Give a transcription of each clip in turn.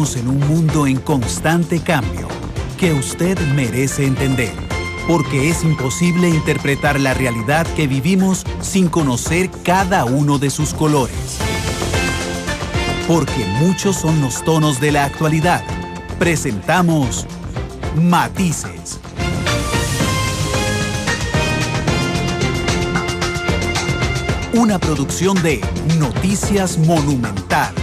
Vivimos en un mundo en constante cambio que usted merece entender, porque es imposible interpretar la realidad que vivimos sin conocer cada uno de sus colores. Porque muchos son los tonos de la actualidad. Presentamos Matices. Una producción de Noticias Monumental.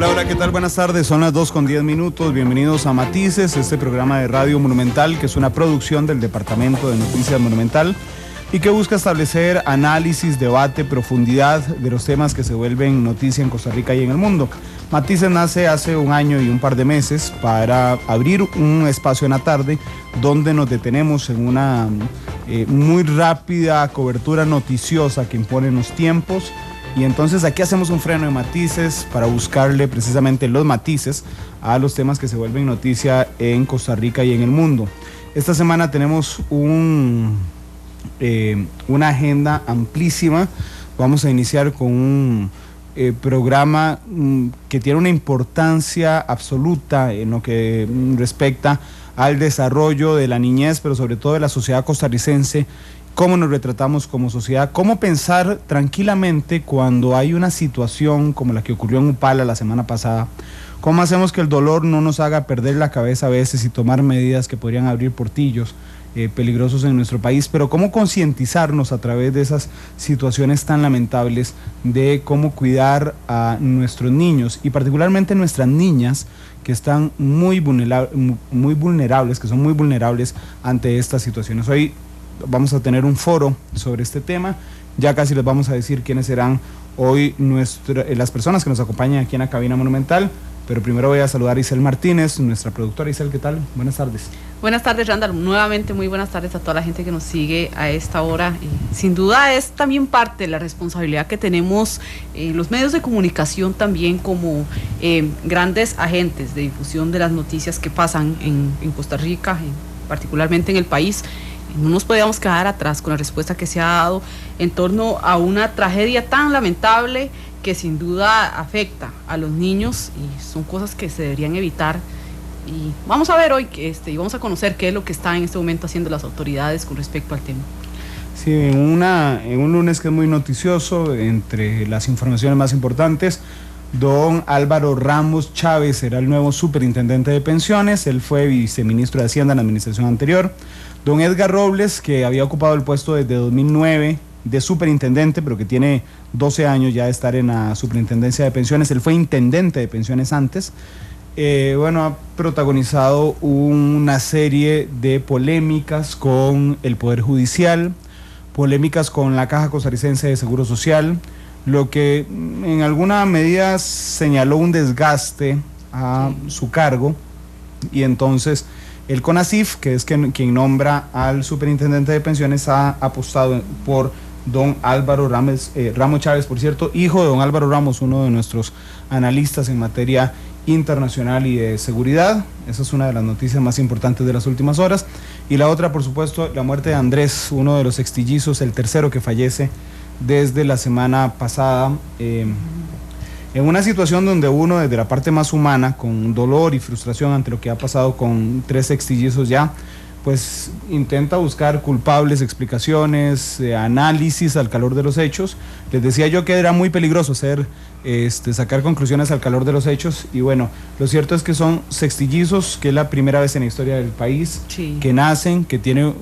Hola, ¿qué tal? Buenas tardes, son las 2:10. Bienvenidos a Matices, este programa de Radio Monumental, que es una producción del Departamento de Noticias Monumental y que busca establecer análisis, debate, profundidad de los temas que se vuelven noticia en Costa Rica y en el mundo. Matices nace hace un año y un par de meses para abrir un espacio en la tarde donde nos detenemos en una muy rápida cobertura noticiosa que imponen los tiempos. Y entonces aquí hacemos un freno de matices para buscarle precisamente los matices a los temas que se vuelven noticia en Costa Rica y en el mundo. Esta semana tenemos una agenda amplísima. Vamos a iniciar con un programa que tiene una importancia absoluta en lo que respecta al desarrollo de la niñez, pero sobre todo de la sociedad costarricense. Cómo nos retratamos como sociedad, cómo pensar tranquilamente cuando hay una situación como la que ocurrió en Upala la semana pasada, cómo hacemos que el dolor no nos haga perder la cabeza a veces y tomar medidas que podrían abrir portillos peligrosos en nuestro país, pero cómo concientizarnos a través de esas situaciones tan lamentables de cómo cuidar a nuestros niños y particularmente nuestras niñas que están muy vulnerables, que son muy vulnerables ante estas situaciones. Hoy vamos a tener un foro sobre este tema, ya casi les vamos a decir quiénes serán hoy las personas que nos acompañan aquí en la cabina monumental, pero primero voy a saludar a Isel Martínez, nuestra productora. Isel, ¿qué tal? Buenas tardes. Buenas tardes, Randall. Nuevamente muy buenas tardes a toda la gente que nos sigue a esta hora. Sin duda es también parte de la responsabilidad que tenemos los medios de comunicación también como grandes agentes de difusión de las noticias que pasan en Costa Rica, particularmente en el país. No nos podíamos quedar atrás con la respuesta que se ha dado en torno a una tragedia tan lamentable que sin duda afecta a los niños y son cosas que se deberían evitar. Y vamos a ver hoy y vamos a conocer qué es lo que está en este momento haciendo las autoridades con respecto al tema. Sí, en un lunes que es muy noticioso, entre las informaciones más importantes, don Álvaro Ramos Chávez será el nuevo superintendente de pensiones. Él fue viceministro de Hacienda en la administración anterior. Don Edgar Robles, que había ocupado el puesto desde 2009 de superintendente, pero que tiene 12 años ya de estar en la superintendencia de pensiones. Él fue intendente de pensiones antes. Ha protagonizado una serie de polémicas con el Poder Judicial, polémicas con la Caja Costarricense de Seguro Social, lo que en alguna medida señaló un desgaste a su cargo, y entonces el CONACYF, que es quien nombra al superintendente de pensiones, ha apostado por don Álvaro Ramos Chávez, por cierto, hijo de don Álvaro Ramos, uno de nuestros analistas en materia internacional y de seguridad. Esa es una de las noticias más importantes de las últimas horas. Y la otra, por supuesto, la muerte de Andrés, uno de los extillizos, el tercero que fallece desde la semana pasada, en una situación donde uno, desde la parte más humana, con dolor y frustración ante lo que ha pasado con 3 extillizos ya, pues intenta buscar culpables, explicaciones, análisis al calor de los hechos. Les decía yo que era muy peligroso sacar conclusiones al calor de los hechos, y bueno, lo cierto es que son sextillizos, que es la primera vez en la historia del país, sí, que nacen, que tienen,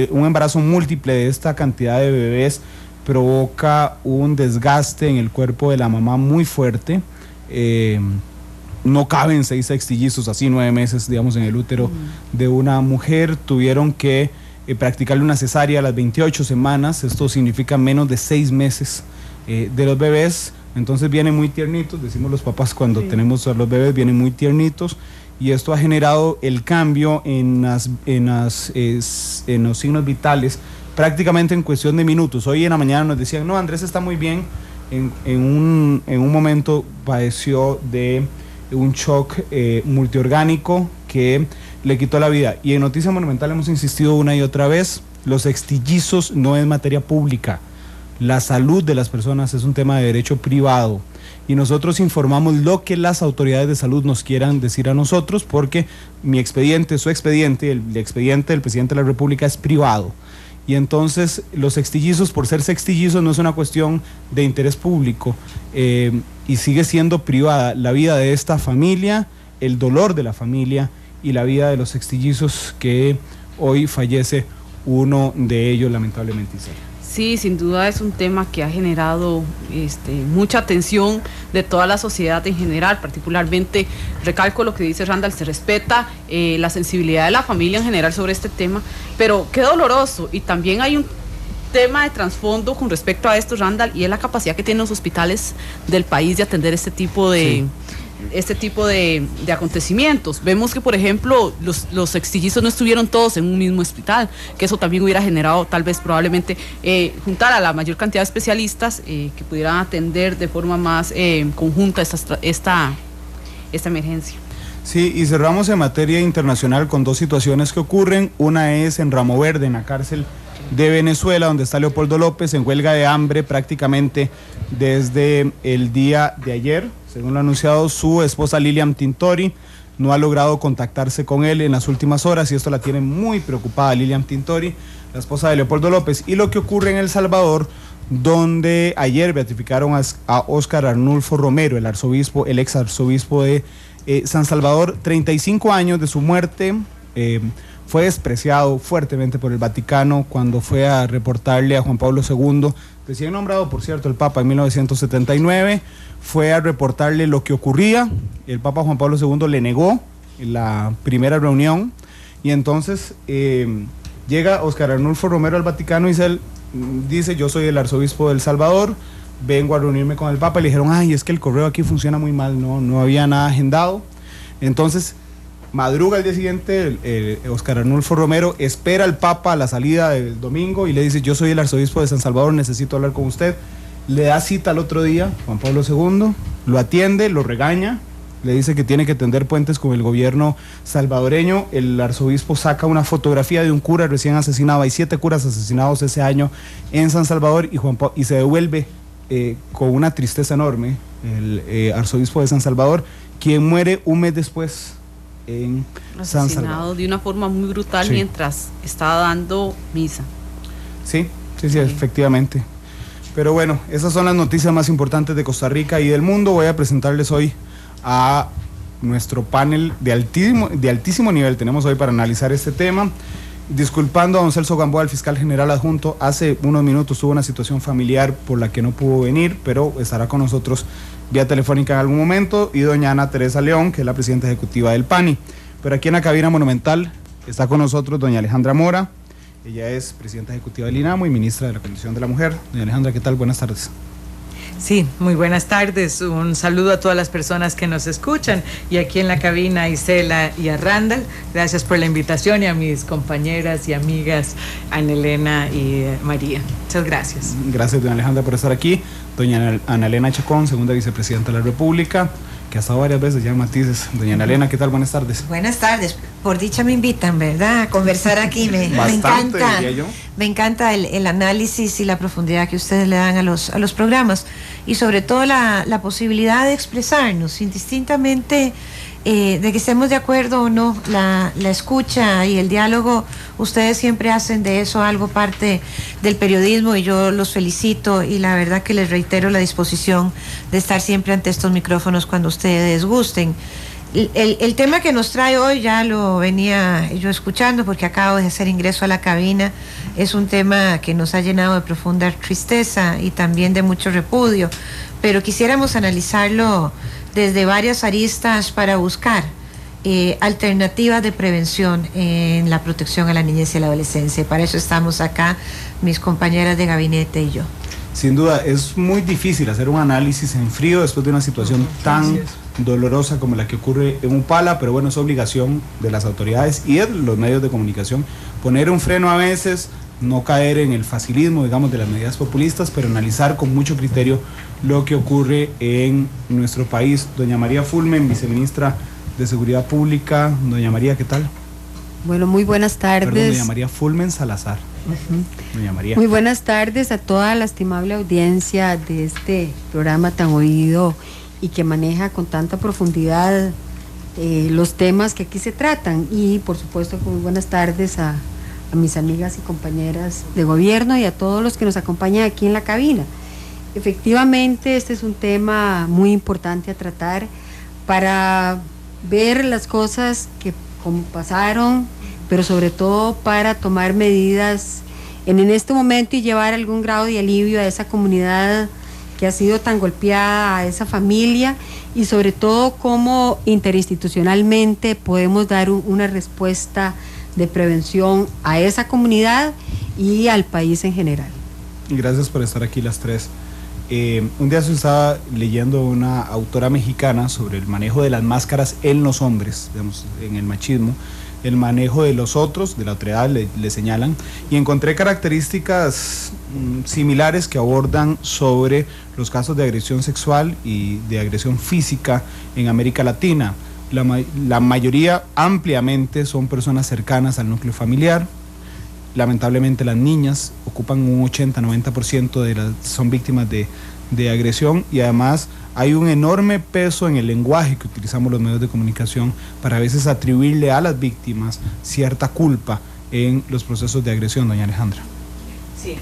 un embarazo múltiple de esta cantidad de bebés provoca un desgaste en el cuerpo de la mamá muy fuerte. No caben 6 sextillizos así 9 meses, digamos, en el útero de una mujer. Tuvieron que practicarle una cesárea a las 28 semanas. Esto significa menos de 6 meses de los bebés. Entonces vienen muy tiernitos, decimos los papás cuando tenemos a los bebés, vienen muy tiernitos, y esto ha generado el cambio en los signos vitales prácticamente en cuestión de minutos. Hoy en la mañana nos decían, no, Andrés está muy bien. En un momento padeció de un shock multiorgánico que le quitó la vida. Y en Noticia Monumental hemos insistido una y otra vez, los extillizos no es materia pública. La salud de las personas es un tema de derecho privado. Y nosotros informamos lo que las autoridades de salud nos quieran decir a nosotros, porque mi expediente, su expediente, el expediente del presidente de la República es privado. Y entonces los sextillizos, por ser sextillizos, no es una cuestión de interés público, y sigue siendo privada la vida de esta familia, el dolor de la familia y la vida de los sextillizos, que hoy fallece uno de ellos lamentablemente. Sí, sin duda es un tema que ha generado mucha atención de toda la sociedad en general. Particularmente, recalco lo que dice Randall, se respeta la sensibilidad de la familia en general sobre este tema, pero qué doloroso. Y también hay un tema de trasfondo con respecto a esto, Randall, y es la capacidad que tienen los hospitales del país de atender este tipo de... Sí. de acontecimientos. Vemos que, por ejemplo, los sextillizos no estuvieron todos en un mismo hospital, que eso también hubiera generado, tal vez, probablemente, juntar a la mayor cantidad de especialistas que pudieran atender de forma más conjunta esta emergencia. Sí, y cerramos en materia internacional con dos situaciones que ocurren. Una es en Ramo Verde, en la cárcel de Venezuela, donde está Leopoldo López en huelga de hambre prácticamente desde el día de ayer. Según lo anunciado, su esposa Lilian Tintori no ha logrado contactarse con él en las últimas horas, y esto la tiene muy preocupada Lilian Tintori, la esposa de Leopoldo López. Y lo que ocurre en El Salvador, donde ayer beatificaron a Óscar Arnulfo Romero, el ex arzobispo de San Salvador, 35 años de su muerte. Fue despreciado fuertemente por el Vaticano cuando fue a reportarle a Juan Pablo II, recién nombrado, por cierto, el Papa en 1979, fue a reportarle lo que ocurría. El Papa Juan Pablo II le negó en la primera reunión, y entonces llega Óscar Arnulfo Romero al Vaticano y dice: yo soy el arzobispo de El Salvador, vengo a reunirme con el Papa. Y le dijeron: ay, es que el correo aquí funciona muy mal, no había nada agendado. Entonces madruga el día siguiente, Óscar Arnulfo Romero espera al Papa a la salida del domingo y le dice: yo soy el arzobispo de San Salvador, necesito hablar con usted. Le da cita al otro día, Juan Pablo II, lo atiende, lo regaña, le dice que tiene que tender puentes con el gobierno salvadoreño. El arzobispo saca una fotografía de un cura recién asesinado. Hay 7 curas asesinados ese año en San Salvador, y se devuelve con una tristeza enorme el arzobispo de San Salvador, quien muere un mes después en San Salvador, de una forma muy brutal, sí, mientras estaba dando misa. Sí, efectivamente. Pero bueno, esas son las noticias más importantes de Costa Rica y del mundo. Voy a presentarles hoy a nuestro panel de altísimo nivel. Tenemos hoy para analizar este tema. Disculpando a don Celso Gamboa, el fiscal general adjunto, hace unos minutos tuvo una situación familiar por la que no pudo venir, pero estará con nosotros vía telefónica en algún momento, y doña Ana Teresa León, que es la presidenta ejecutiva del PANI. Pero aquí en la cabina monumental está con nosotros doña Alejandra Mora. Ella es presidenta ejecutiva del INAMO y ministra de la Condición de la Mujer. Doña Alejandra, ¿qué tal? Buenas tardes. Sí, muy buenas tardes. Un saludo a todas las personas que nos escuchan, y aquí en la cabina a Isela y a Randall. Gracias por la invitación, y a mis compañeras y amigas Ana Elena y María. Muchas gracias. Gracias, doña Alejandra, por estar aquí. Doña Ana Elena Chacón, segunda vicepresidenta de la República, que ha estado varias veces ya en Matices. Doña Ana Elena, ¿qué tal? Buenas tardes. Buenas tardes. Por dicha me invitan, ¿verdad?, a conversar aquí. Me encanta, me encanta el análisis y la profundidad que ustedes le dan a los programas, y sobre todo la posibilidad de expresarnos indistintamente de que estemos de acuerdo o no. La escucha y el diálogo, ustedes siempre hacen de eso algo parte del periodismo, y yo los felicito, y la verdad que les reitero la disposición de estar siempre ante estos micrófonos cuando ustedes gusten. El tema que nos trae hoy ya lo venía yo escuchando, porque acabo de hacer ingreso a la cabina. Es un tema que nos ha llenado de profunda tristeza y también de mucho repudio, pero quisiéramos analizarlo desde varias aristas para buscar alternativas de prevención en la protección a la niñez y a la adolescencia. Para eso estamos acá, mis compañeras de gabinete y yo. Sin duda, es muy difícil hacer un análisis en frío después de una situación tan dolorosa como la que ocurre en Upala, pero bueno, es obligación de las autoridades y de los medios de comunicación poner un freno a veces, no caer en el facilismo, digamos, de las medidas populistas, pero analizar con mucho criterio lo que ocurre en nuestro país. Doña María Fulmen, viceministra de Seguridad Pública. Doña María, ¿qué tal? Bueno, muy buenas tardes. Perdón, doña María Fulmen Salazar. Doña María. Muy buenas tardes a toda la estimable audiencia de este programa tan oído y que maneja con tanta profundidad los temas que aquí se tratan. Y por supuesto, muy buenas tardes a mis amigas y compañeras de gobierno y a todos los que nos acompañan aquí en la cabina. Efectivamente, este es un tema muy importante a tratar para ver las cosas que como pasaron, pero sobre todo para tomar medidas en este momento y llevar algún grado de alivio a esa comunidad que ha sido tan golpeada, a esa familia, y sobre todo cómo interinstitucionalmente podemos dar una respuesta de prevención a esa comunidad y al país en general. Gracias por estar aquí las tres. Un día se estaba leyendo una autora mexicana sobre el manejo de las máscaras en los hombres, digamos, en el machismo, el manejo de los otros, de la otredad, le señalan, y encontré características similares que abordan sobre los casos de agresión sexual y de agresión física en América Latina. La mayoría ampliamente son personas cercanas al núcleo familiar. Lamentablemente las niñas ocupan un 80-90% son víctimas de agresión, y además hay un enorme peso en el lenguaje que utilizamos los medios de comunicación para a veces atribuirle a las víctimas cierta culpa en los procesos de agresión, doña Alejandra. Sí,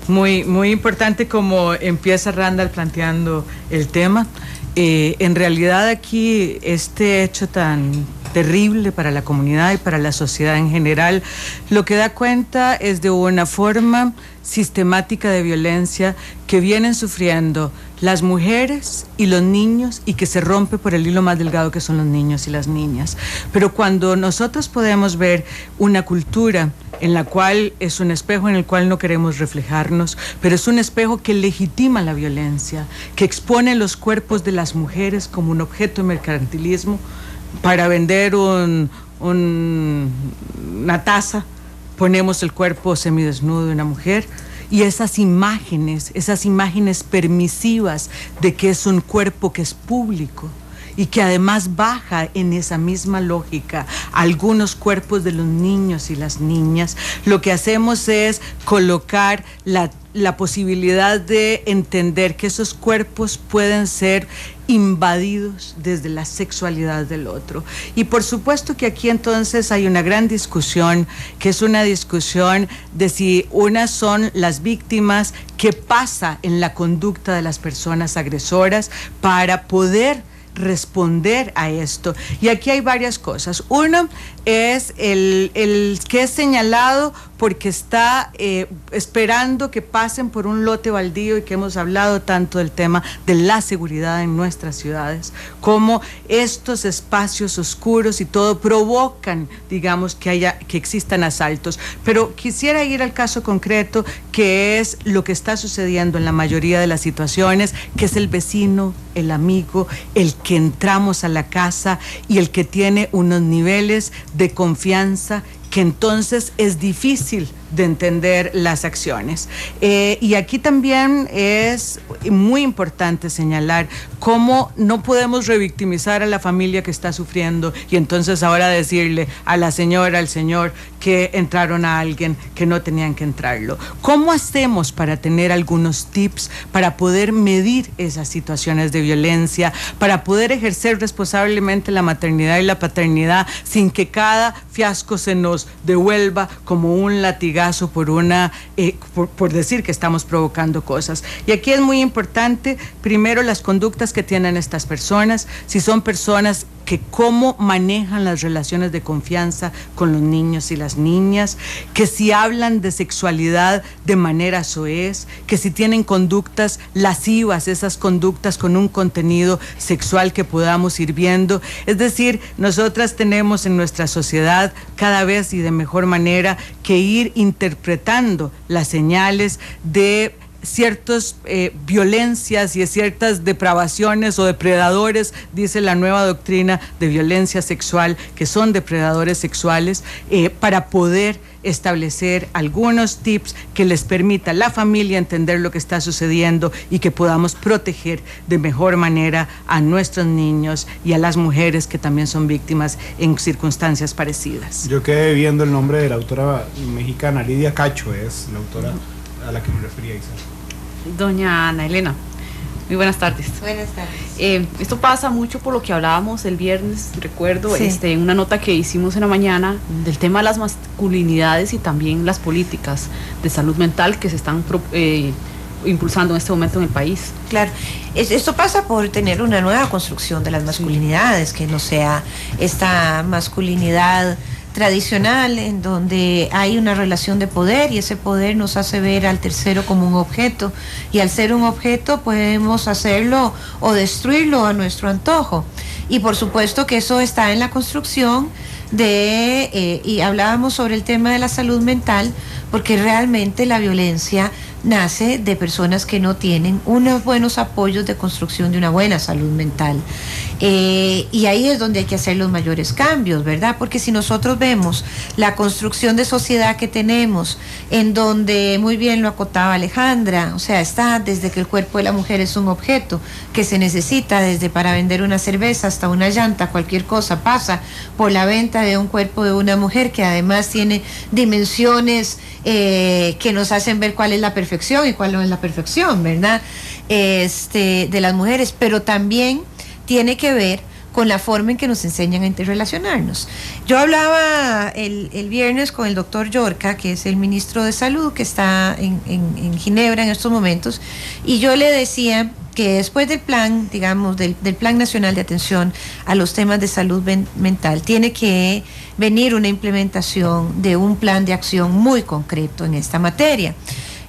muy importante como empieza Randall planteando el tema. En realidad aquí este hecho tan terrible para la comunidad y para la sociedad en general, lo que da cuenta es de una forma sistemática de violencia que vienen sufriendo las mujeres y los niños, y que se rompe por el hilo más delgado que son los niños y las niñas. Pero cuando nosotros podemos ver una cultura en la cual es un espejo en el cual no queremos reflejarnos, pero es un espejo que legitima la violencia, que expone los cuerpos de las mujeres como un objeto de mercantilismo para vender una taza, ponemos el cuerpo semidesnudo de una mujer, y esas imágenes permisivas de que es un cuerpo que es público y que además baja en esa misma lógica algunos cuerpos de los niños y las niñas, lo que hacemos es colocar la posibilidad de entender que esos cuerpos pueden ser invadidos desde la sexualidad del otro. Y por supuesto que aquí entonces hay una gran discusión, que es una discusión de si unas son las víctimas, qué pasa en la conducta de las personas agresoras para poder responder a esto. Y aquí hay varias cosas. Uno es el que es señalado porque está esperando que pasen por un lote baldío, y que hemos hablado tanto del tema de la seguridad en nuestras ciudades, como estos espacios oscuros y todo provocan, digamos, que existan asaltos. Pero quisiera ir al caso concreto, que es lo que está sucediendo en la mayoría de las situaciones, que es el vecino, el amigo, el que entramos a la casa y el que tiene unos niveles de confianza que entonces es difícil de entender las acciones. Y aquí también es muy importante señalar cómo no podemos revictimizar a la familia que está sufriendo y entonces ahora decirle a la señora, al señor, que entraron a alguien que no tenían que entrarlo. ¿Cómo hacemos para tener algunos tips para poder medir esas situaciones de violencia, para poder ejercer responsablemente la maternidad y la paternidad sin que cada fiasco se nos devuelva como un latigazo por decir que estamos provocando cosas? Y aquí es muy importante, primero, las conductas que tienen estas personas, si son personas que cómo manejan las relaciones de confianza con los niños y las niñas, que si hablan de sexualidad de manera soez, que si tienen conductas lascivas, esas conductas con un contenido sexual que podamos ir viendo. Es decir, nosotras tenemos en nuestra sociedad cada vez y de mejor manera que ir interpretando las señales de ciertas violencias y ciertas depravaciones o depredadores, dice la nueva doctrina de violencia sexual, que son depredadores sexuales, para poder establecer algunos tips que les permita a la familia entender lo que está sucediendo y que podamos proteger de mejor manera a nuestros niños y a las mujeres que también son víctimas en circunstancias parecidas. Yo quedé viendo el nombre de la autora mexicana, Lidia Cacho es la autora a la que me refería, Isabel. Doña Ana Elena, muy buenas tardes. Buenas tardes. Esto pasa mucho por lo que hablábamos el viernes, recuerdo, sí, en una nota que hicimos en la mañana del tema de las masculinidades y también las políticas de salud mental que se están impulsando en este momento en el país. Claro, esto pasa por tener una nueva construcción de las masculinidades, que no sea esta masculinidad tradicional en donde hay una relación de poder y ese poder nos hace ver al tercero como un objeto, y al ser un objeto podemos hacerlo o destruirlo a nuestro antojo, y por supuesto que eso está en la construcción y hablábamos sobre el tema de la salud mental, porque realmente la violencia nace de personas que no tienen unos buenos apoyos de construcción de una buena salud mental. Y ahí es donde hay que hacer los mayores cambios, ¿verdad? Porque si nosotros vemos la construcción de sociedad que tenemos, en donde muy bien lo acotaba Alejandra, o sea, está desde que el cuerpo de la mujer es un objeto que se necesita, desde para vender una cerveza hasta una llanta, cualquier cosa pasa por la venta de un cuerpo de una mujer, que además tiene dimensiones que nos hacen ver cuál es la perfección y cuál no es la perfección, ¿verdad? De las mujeres, pero también tiene que ver con la forma en que nos enseñan a interrelacionarnos. Yo hablaba el viernes con el doctor Llorca, que es el ministro de Salud, que está en Ginebra en estos momentos, y yo le decía que después del plan, digamos, del Plan Nacional de Atención a los temas de salud mental, tiene que venir una implementación de un plan de acción muy concreto en esta materia,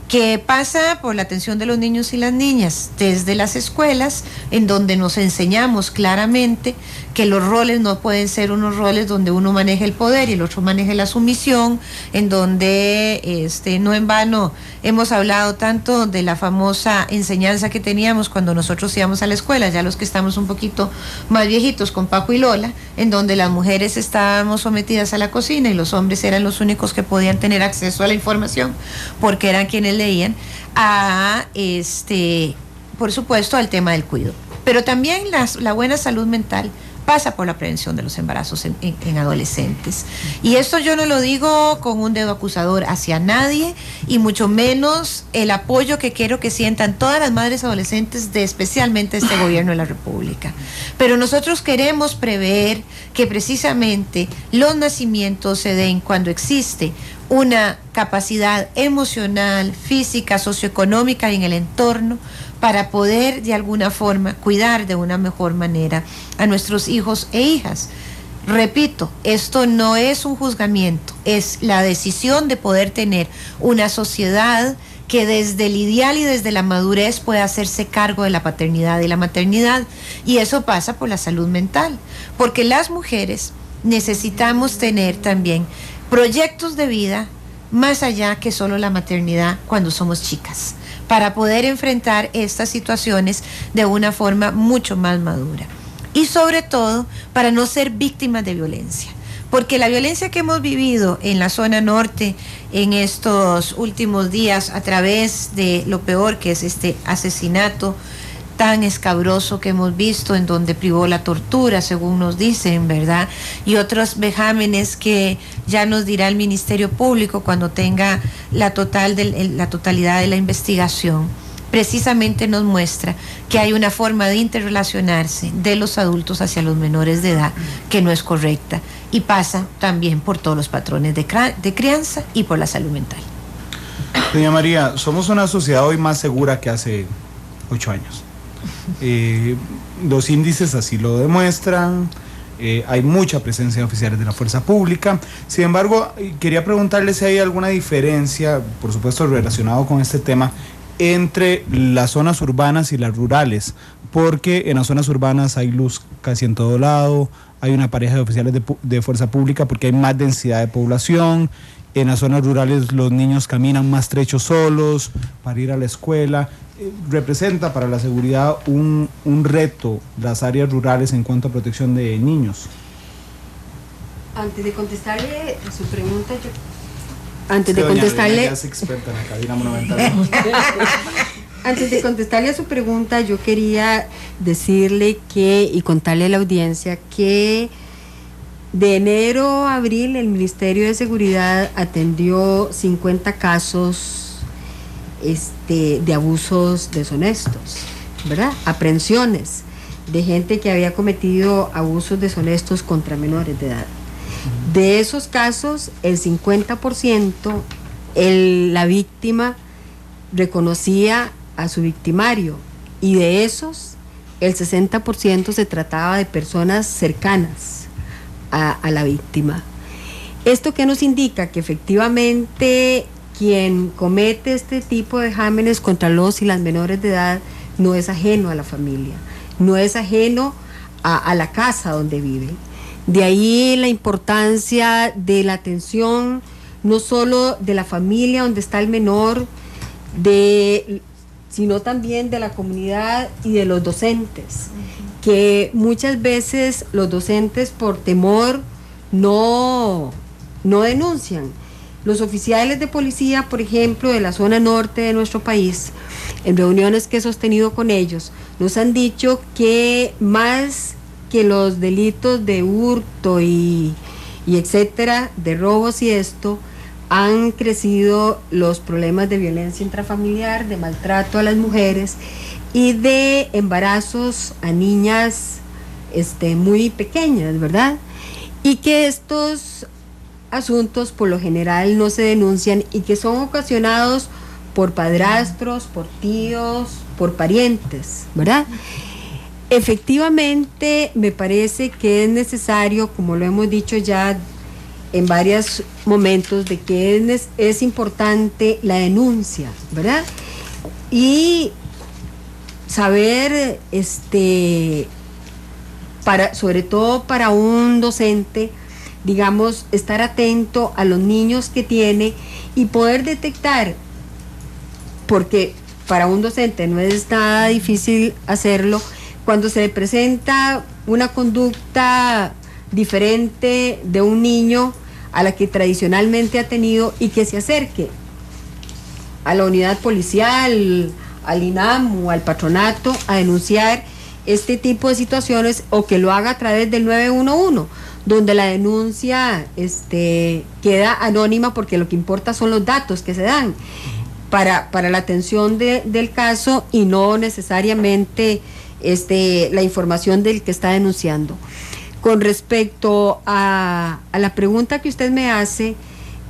que pasa por la atención de los niños y las niñas desde las escuelas, en donde nos enseñamos claramente que los roles no pueden ser unos roles donde uno maneja el poder y el otro maneja la sumisión, en donde no en vano hemos hablado tanto de la famosa enseñanza que teníamos cuando nosotros íbamos a la escuela, ya los que estamos un poquito más viejitos, con Paco y Lola, en donde las mujeres estábamos sometidas a la cocina y los hombres eran los únicos que podían tener acceso a la información, porque eran quienes leían, por supuesto, al tema del cuidado. Pero también la buena salud mental pasa por la prevención de los embarazos en adolescentes. Y esto yo no lo digo con un dedo acusador hacia nadie, y mucho menos el apoyo que quiero que sientan todas las madres adolescentes especialmente este gobierno de la República. Pero nosotros queremos prever que precisamente los nacimientos se den cuando existe una capacidad emocional, física, socioeconómica en el entorno, para poder de alguna forma cuidar de una mejor manera a nuestros hijos e hijas. Repito, esto no es un juzgamiento, es la decisión de poder tener una sociedad que desde el ideal y desde la madurez pueda hacerse cargo de la paternidad y la maternidad, y eso pasa por la salud mental, porque las mujeres necesitamos tener también proyectos de vida más allá que solo la maternidad cuando somos chicas, para poder enfrentar estas situaciones de una forma mucho más madura. Y sobre todo, para no ser víctimas de violencia. Porque la violencia que hemos vivido en la zona norte en estos últimos días, a través de lo peor que es este asesinato tan escabroso que hemos visto, en donde privó la tortura, según nos dicen, ¿verdad? Y otros vejámenes que ya nos dirá el Ministerio Público cuando tenga la totalidad de la investigación, precisamente nos muestra que hay una forma de interrelacionarse de los adultos hacia los menores de edad que no es correcta, y pasa también por todos los patrones de crianza y por la salud mental. Doña María, somos una sociedad hoy más segura que hace 8 años. Los índices así lo demuestran. Hay mucha presencia de oficiales de la fuerza pública. Sin embargo, quería preguntarle si hay alguna diferencia, por supuesto relacionado con este tema, entre las zonas urbanas y las rurales, porque en las zonas urbanas hay luz casi en todo lado, hay una pareja de oficiales de fuerza pública porque hay más densidad de población, En las zonas rurales los niños caminan más trechos solos para ir a la escuela. Representa para la seguridad un reto las áreas rurales en cuanto a protección de niños. Antes de contestarle su pregunta, Antes de contestarle a su pregunta, yo quería decirle y contarle a la audiencia que de enero a abril el Ministerio de Seguridad atendió 50 casos de abusos deshonestos, ¿verdad? Aprehensiones de gente que había cometido abusos deshonestos contra menores de edad. De esos casos, el 50%, la víctima reconocía a su victimario, y de esos, el 60% se trataba de personas cercanas a la víctima. ¿Esto qué nos indica? Que efectivamente quien comete este tipo de vejámenes contra los y las menores de edad no es ajeno a la familia, no es ajeno a la casa donde vive. De ahí la importancia de la atención, no solo de la familia donde está el menor, sino también de la comunidad y de los docentes, que muchas veces los docentes por temor no denuncian. Los oficiales de policía, por ejemplo, de la zona norte de nuestro país, en reuniones que he sostenido con ellos, nos han dicho que más que los delitos de hurto y etcétera, de robos y esto, han crecido los problemas de violencia intrafamiliar, de maltrato a las mujeres y de embarazos a niñas muy pequeñas, ¿verdad? Y que estos asuntos por lo general no se denuncian y que son ocasionados por padrastros, por tíos, por parientes, ¿verdad? Efectivamente, me parece que es necesario, como lo hemos dicho ya en varios momentos, de que es importante la denuncia, ¿verdad? Y saber, sobre todo para un docente, digamos, estar atento a los niños que tiene y poder detectar, porque para un docente no es nada difícil hacerlo, cuando se le presenta una conducta diferente de un niño a la que tradicionalmente ha tenido, y que se acerque a la unidad policial, al INAM o al patronato a denunciar este tipo de situaciones, o que lo haga a través del 911, donde la denuncia queda anónima, porque lo que importa son los datos que se dan para la atención del caso, y no necesariamente la información del que está denunciando. Con respecto a la pregunta que usted me hace,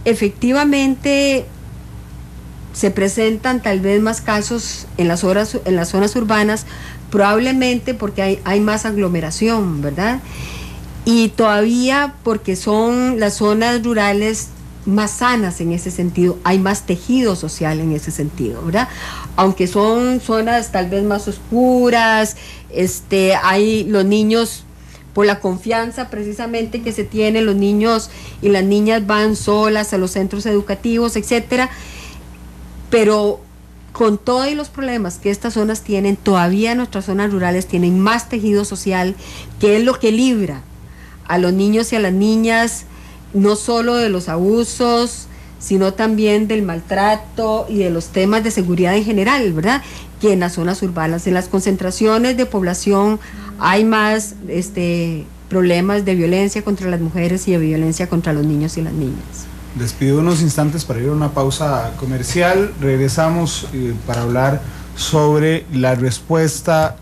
efectivamente se presentan tal vez más casos en las zonas urbanas, probablemente porque hay más aglomeración, ¿verdad? Y todavía porque son las zonas rurales más sanas en ese sentido, hay más tejido social en ese sentido, ¿verdad? Aunque son zonas tal vez más oscuras, hay los niños, por la confianza precisamente que se tiene, los niños y las niñas van solas a los centros educativos, etcétera, pero con todos los problemas que estas zonas tienen, todavía nuestras zonas rurales tienen más tejido social, que es lo que libra a los niños y a las niñas, no solo de los abusos, sino también del maltrato y de los temas de seguridad en general, ¿verdad? Que en las zonas urbanas, en las concentraciones de población, hay más problemas de violencia contra las mujeres y de violencia contra los niños y las niñas. Les pido unos instantes para ir a una pausa comercial. Regresamos para hablar sobre la respuesta,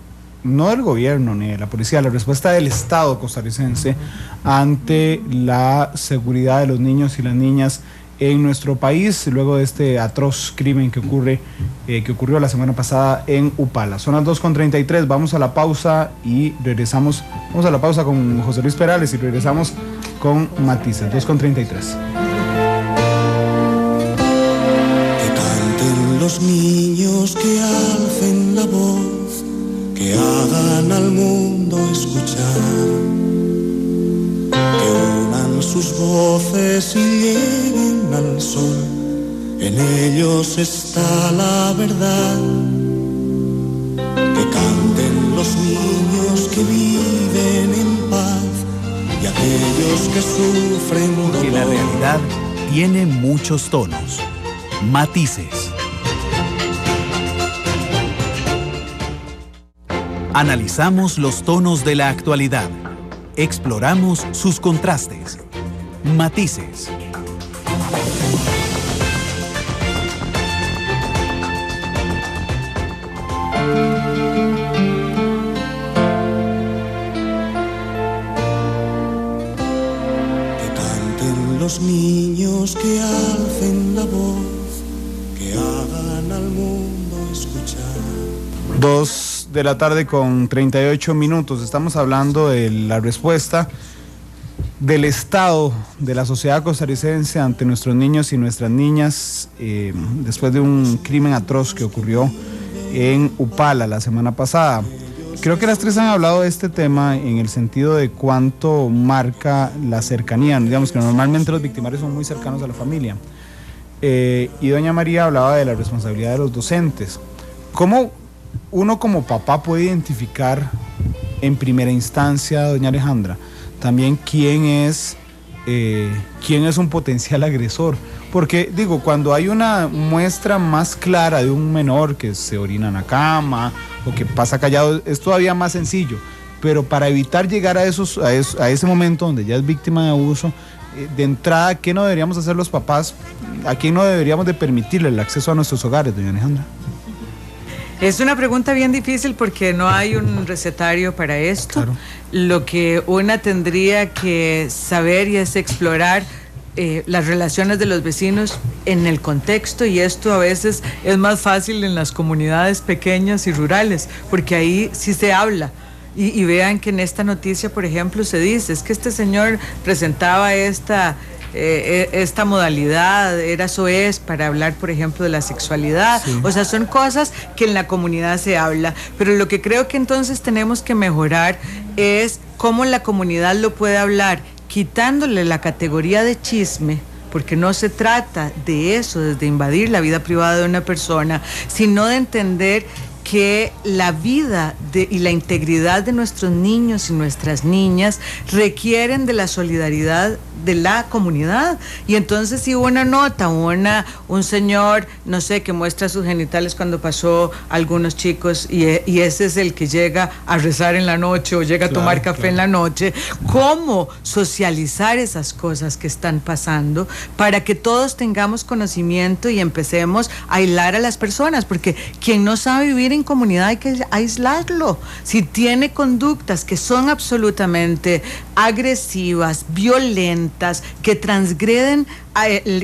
no del gobierno ni de la policía, la respuesta del Estado costarricense ante la seguridad de los niños y las niñas en nuestro país, luego de este atroz crimen que ocurrió la semana pasada en Upala. Son las 2:33, vamos a la pausa y regresamos. Vamos a la pausa con José Luis Perales y regresamos con Matices. 2:33. Que canten los niños, que alcen la voz, que hagan al mundo escuchar, que unan sus voces y lleguen al sol. En ellos está la verdad. Que canten los niños que viven en paz y aquellos que sufren dolor. Porque la realidad tiene muchos tonos, matices. Analizamos los tonos de la actualidad. Exploramos sus contrastes, matices. Los niños que alcen la voz, que hagan al mundo escuchar. 2:38 p.m. Estamos hablando de la respuesta del Estado, de la sociedad costarricense ante nuestros niños y nuestras niñas después de un crimen atroz que ocurrió en Upala la semana pasada. Creo que las tres han hablado de este tema en el sentido de cuánto marca la cercanía. Digamos que normalmente los victimarios son muy cercanos a la familia. Y doña María hablaba de la responsabilidad de los docentes. ¿Cómo uno como papá puede identificar en primera instancia, doña Alejandra, también quién es un potencial agresor? Porque digo, cuando hay una muestra más clara de un menor que se orina en la cama o que pasa callado, es todavía más sencillo. Pero para evitar llegar a ese momento donde ya es víctima de abuso, de entrada, ¿qué no deberíamos hacer los papás? ¿A quién no deberíamos de permitirle el acceso a nuestros hogares, doña Alejandra? Es una pregunta bien difícil porque no hay un recetario para esto. Claro. Lo que una tendría que saber y es explorar las relaciones de los vecinos en el contexto, y esto a veces es más fácil en las comunidades pequeñas y rurales, porque ahí sí se habla. Y vean que en esta noticia, por ejemplo, se dice, es que este señor presentaba esta modalidad, eso es para hablar, por ejemplo, de la sexualidad. Sí. O sea, son cosas que en la comunidad se habla, pero lo que creo que entonces tenemos que mejorar es cómo la comunidad lo puede hablar, quitándole la categoría de chisme, porque no se trata de eso, de invadir la vida privada de una persona, sino de entender que la vida y la integridad de nuestros niños y nuestras niñas requieren de la solidaridad de la comunidad. Y entonces si una nota, un señor, no sé, que muestra sus genitales cuando pasó a algunos chicos y ese es el que llega a rezar en la noche o llega a tomar café en la noche, ¿cómo socializar esas cosas que están pasando para que todos tengamos conocimiento y empecemos a aislar a las personas? Porque quien no sabe vivir en comunidad hay que aislarlo. Si tiene conductas que son absolutamente agresivas, violentas, que transgreden,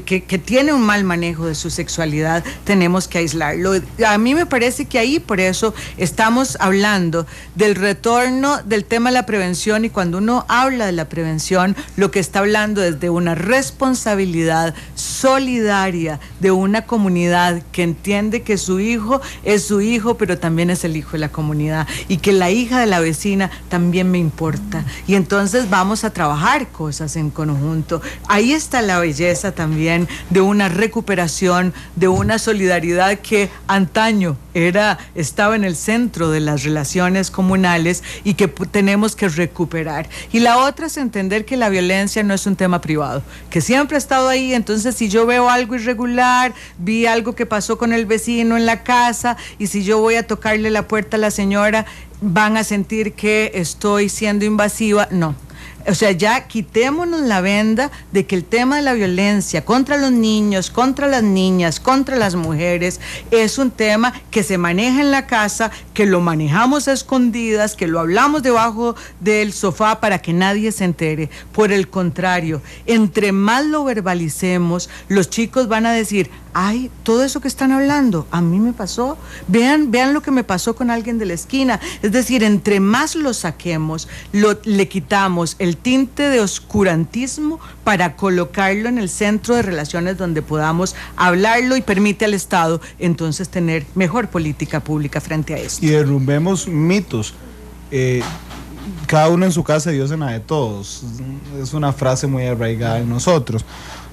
que tiene un mal manejo de su sexualidad, tenemos que aislarlo. A mí me parece que ahí, por eso estamos hablando del retorno del tema de la prevención, y cuando uno habla de la prevención, lo que está hablando es de una responsabilidad solidaria de una comunidad que entiende que su hijo es su hijo, pero también es el hijo de la comunidad, y que la hija de la vecina también me importa, y entonces vamos a trabajar cosas en conjunto. Ahí está la belleza también de una recuperación, de una solidaridad que antaño estaba en el centro de las relaciones comunales y que tenemos que recuperar. Y la otra es entender que la violencia no es un tema privado, que siempre ha estado ahí. Entonces, si yo veo algo irregular, vi algo que pasó con el vecino en la casa, y si yo voy a tocarle la puerta a la señora, van a sentir que estoy siendo invasiva. No. O sea, ya quitémonos la venda de que el tema de la violencia contra los niños, contra las niñas, contra las mujeres, es un tema que se maneja en la casa, que lo manejamos a escondidas, que lo hablamos debajo del sofá para que nadie se entere. Por el contrario, entre más lo verbalicemos, los chicos van a decir, ay, todo eso que están hablando, a mí me pasó. Vean lo que me pasó con alguien de la esquina. Es decir, entre más lo saquemos, le quitamos el tinte de oscurantismo para colocarlo en el centro de relaciones donde podamos hablarlo, y permite al Estado entonces tener mejor política pública frente a esto. Y derrumbemos mitos. cada uno en su casa, Dios en la de todos. Es una frase muy arraigada en nosotros.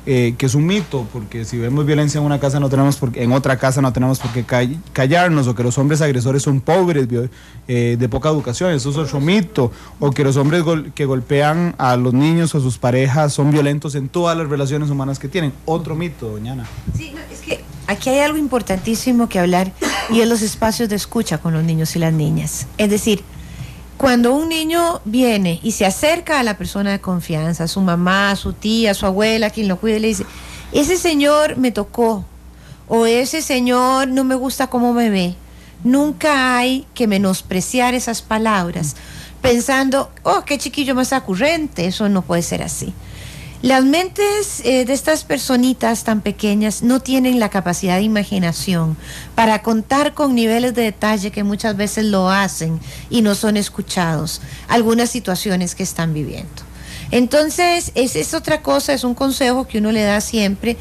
Que es un mito, porque si vemos violencia en una casa en otra casa no tenemos por qué callarnos, o que los hombres agresores son pobres, de poca educación, eso es otro mito, o que los hombres que golpean a los niños o a sus parejas son violentos en todas las relaciones humanas que tienen, otro mito, doña Ana. Sí, no, es que aquí hay algo importantísimo que hablar, y es los espacios de escucha con los niños y las niñas. Es decir, cuando un niño viene y se acerca a la persona de confianza, a su mamá, a su tía, a su abuela, quien lo cuide, le dice, ese señor me tocó, o ese señor no me gusta cómo me ve. Nunca hay que menospreciar esas palabras, pensando, oh, qué chiquillo más ocurrente, eso no puede ser así. Las mentes de estas personitas tan pequeñas no tienen la capacidad de imaginación para contar con niveles de detalle que muchas veces lo hacen y no son escuchados, algunas situaciones que están viviendo. Entonces, es otra cosa, es un consejo que uno le da siempre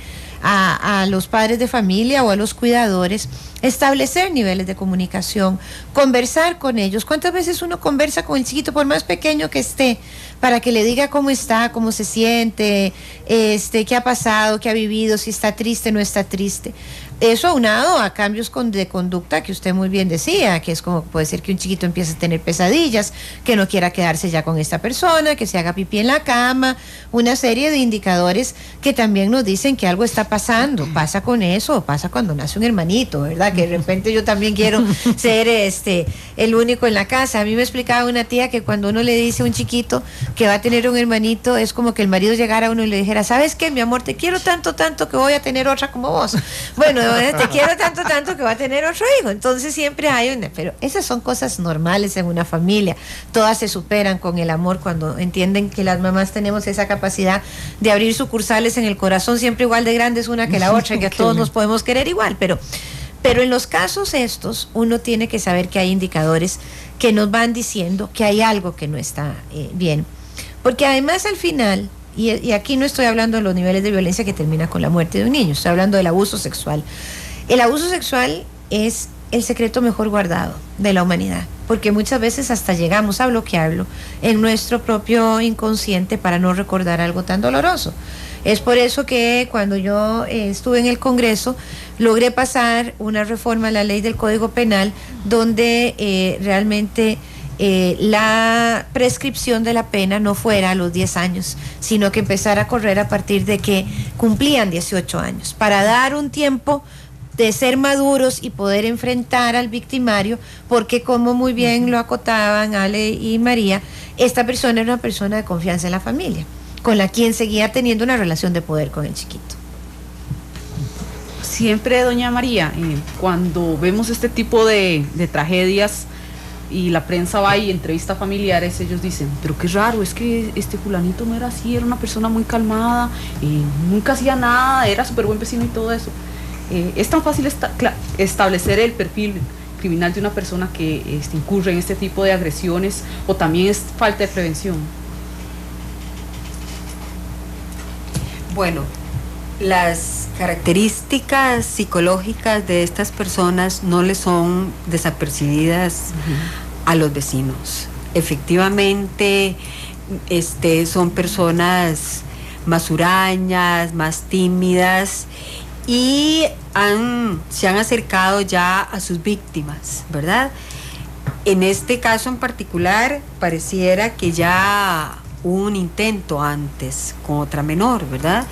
a los padres de familia o a los cuidadores, establecer niveles de comunicación, conversar con ellos. ¿Cuántas veces uno conversa con el chiquito, por más pequeño que esté, para que le diga cómo está, cómo se siente, qué ha pasado, qué ha vivido, si está triste, no está triste? Eso aunado a cambios de conducta que usted muy bien decía, que es como puede ser que un chiquito empiece a tener pesadillas, que no quiera quedarse ya con esta persona, que se haga pipí en la cama, una serie de indicadores que también nos dicen que algo está pasando. Pasa con eso, pasa cuando nace un hermanito, ¿verdad? Que de repente yo también quiero ser el único en la casa. A mí me explicaba una tía que cuando uno le dice a un chiquito que va a tener un hermanito, es como que el marido llegara a uno y le dijera, ¿sabes qué, mi amor? Te quiero tanto, tanto que voy a tener otra como vos. Bueno, te quiero tanto, tanto que va a tener otro hijo. Entonces siempre hay pero esas son cosas normales en una familia. Todas se superan con el amor cuando entienden que las mamás tenemos esa capacidad de abrir sucursales en el corazón, siempre igual de grandes una que la otra, y que a todos nos podemos querer igual, pero en los casos estos, uno tiene que saber que hay indicadores que nos van diciendo que hay algo que no está bien. Porque además al final, y aquí no estoy hablando de los niveles de violencia que termina con la muerte de un niño, estoy hablando del abuso sexual. El abuso sexual es el secreto mejor guardado de la humanidad, porque muchas veces hasta llegamos a bloquearlo en nuestro propio inconsciente para no recordar algo tan doloroso. Es por eso que cuando yo estuve en el Congreso, logré pasar una reforma a la ley del Código Penal donde realmente la prescripción de la pena no fuera a los 10 años, sino que empezara a correr a partir de que cumplían 18 años, para dar un tiempo de ser maduros y poder enfrentar al victimario, porque como muy bien lo acotaban Ale y María, esta persona era una persona de confianza en la familia, con la quien seguía teniendo una relación de poder con el chiquito. Siempre, doña María, cuando vemos este tipo de tragedias y la prensa va y entrevista a familiares, ellos dicen, pero qué raro, es que este fulanito no era así, era una persona muy calmada, nunca hacía nada, era súper buen vecino y todo eso. Es tan fácil establecer el perfil criminal de una persona que incurre en este tipo de agresiones, o también es falta de prevención. Bueno, las características psicológicas de estas personas no les son desapercibidas a los vecinos. Efectivamente, son personas más hurañas, más tímidas, y se han acercado ya a sus víctimas, ¿verdad? En este caso en particular, pareciera que ya hubo un intento antes con otra menor, ¿verdad?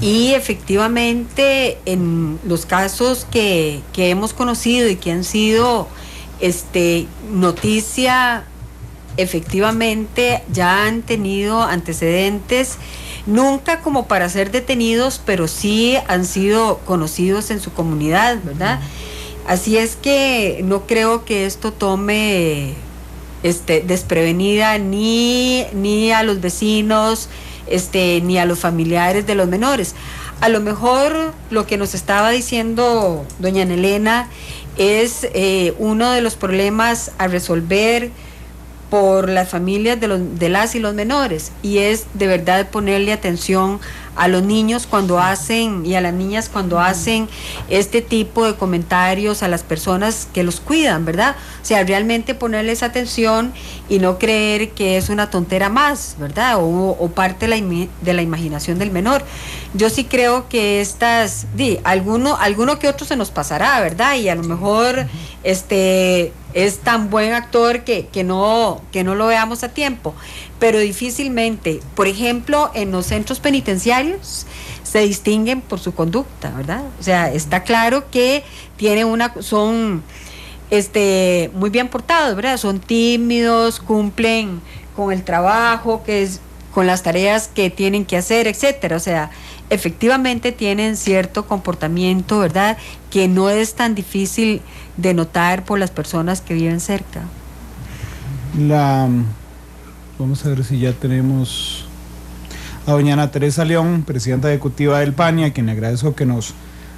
Y efectivamente, en los casos que hemos conocido y que han sido noticia, efectivamente ya han tenido antecedentes, nunca como para ser detenidos, pero sí han sido conocidos en su comunidad, ¿verdad? Así es que no creo que esto tome desprevenida ni a los vecinos, ni a los familiares de los menores. A lo mejor lo que nos estaba diciendo doña Ana Elena es uno de los problemas a resolver por las familias de las y los menores, y es de verdad ponerle atención a los niños cuando hacen, y a las niñas cuando hacen este tipo de comentarios a las personas que los cuidan, ¿verdad? O sea, realmente ponerles atención y no creer que es una tontera más, ¿verdad? O parte de la imaginación del menor. Yo sí creo que alguno que otro se nos pasará, ¿verdad? Y a lo mejor es tan buen actor que no lo veamos a tiempo, pero difícilmente, por ejemplo, en los centros penitenciarios se distinguen por su conducta, ¿verdad? O sea, está claro que son muy bien portados, ¿verdad? Son tímidos, cumplen con el trabajo, con las tareas que tienen que hacer, etcétera. O sea, efectivamente tienen cierto comportamiento, ¿verdad?, que no es tan difícil de notar por las personas que viven cerca. Vamos a ver si ya tenemos a doña Ana Teresa León, presidenta ejecutiva del PANI, a quien le agradezco que nos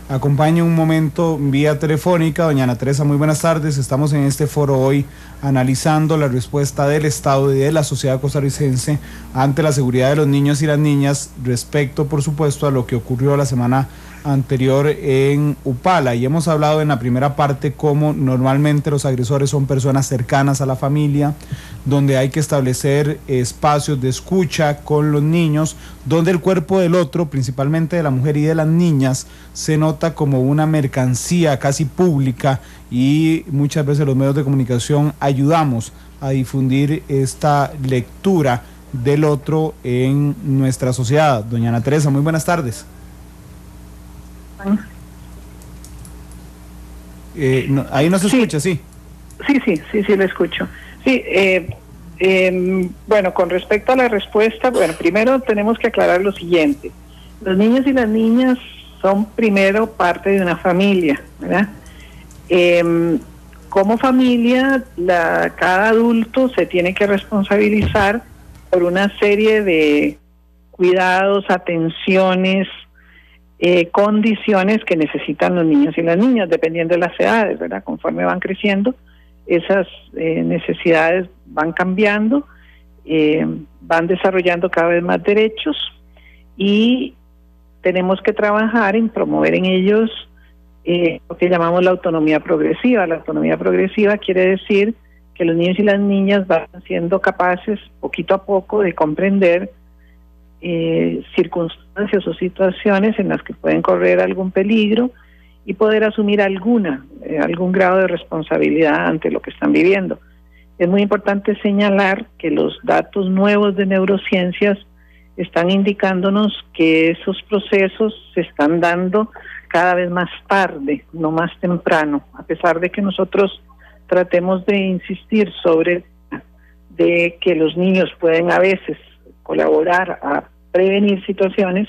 acompañe un momento vía telefónica. Doña Ana Teresa, muy buenas tardes. Estamos en este foro hoy analizando la respuesta del Estado y de la sociedad costarricense ante la seguridad de los niños y las niñas respecto, por supuesto, a lo que ocurrió la semana anterior en Upala, y hemos hablado en la primera parte cómo normalmente los agresores son personas cercanas a la familia, donde hay que establecer espacios de escucha con los niños, donde el cuerpo del otro, principalmente de la mujer y de las niñas, se nota como una mercancía casi pública, y muchas veces los medios de comunicación ayudamos a difundir esta lectura del otro en nuestra sociedad. Doña Ana Teresa, muy buenas tardes. Ahí no se escucha, sí. Sí, lo escucho. Sí, bueno, con respecto a la respuesta, bueno, primero tenemos que aclarar lo siguiente. Los niños y las niñas son primero parte de una familia, ¿verdad? Como familia, cada adulto se tiene que responsabilizar por una serie de cuidados, atenciones, condiciones que necesitan los niños y las niñas, dependiendo de las edades, ¿verdad? Conforme van creciendo, esas necesidades van cambiando, van desarrollando cada vez más derechos, y tenemos que trabajar en promover en ellos lo que llamamos la autonomía progresiva. La autonomía progresiva quiere decir que los niños y las niñas van siendo capaces, poquito a poco, de comprender circunstancias o situaciones en las que pueden correr algún peligro y poder asumir algún grado de responsabilidad ante lo que están viviendo. Es muy importante señalar que los datos nuevos de neurociencias están indicándonos que esos procesos se están dando cada vez más tarde, no más temprano, a pesar de que nosotros tratemos de insistir sobre de que los niños pueden a veces colaborar a prevenir situaciones.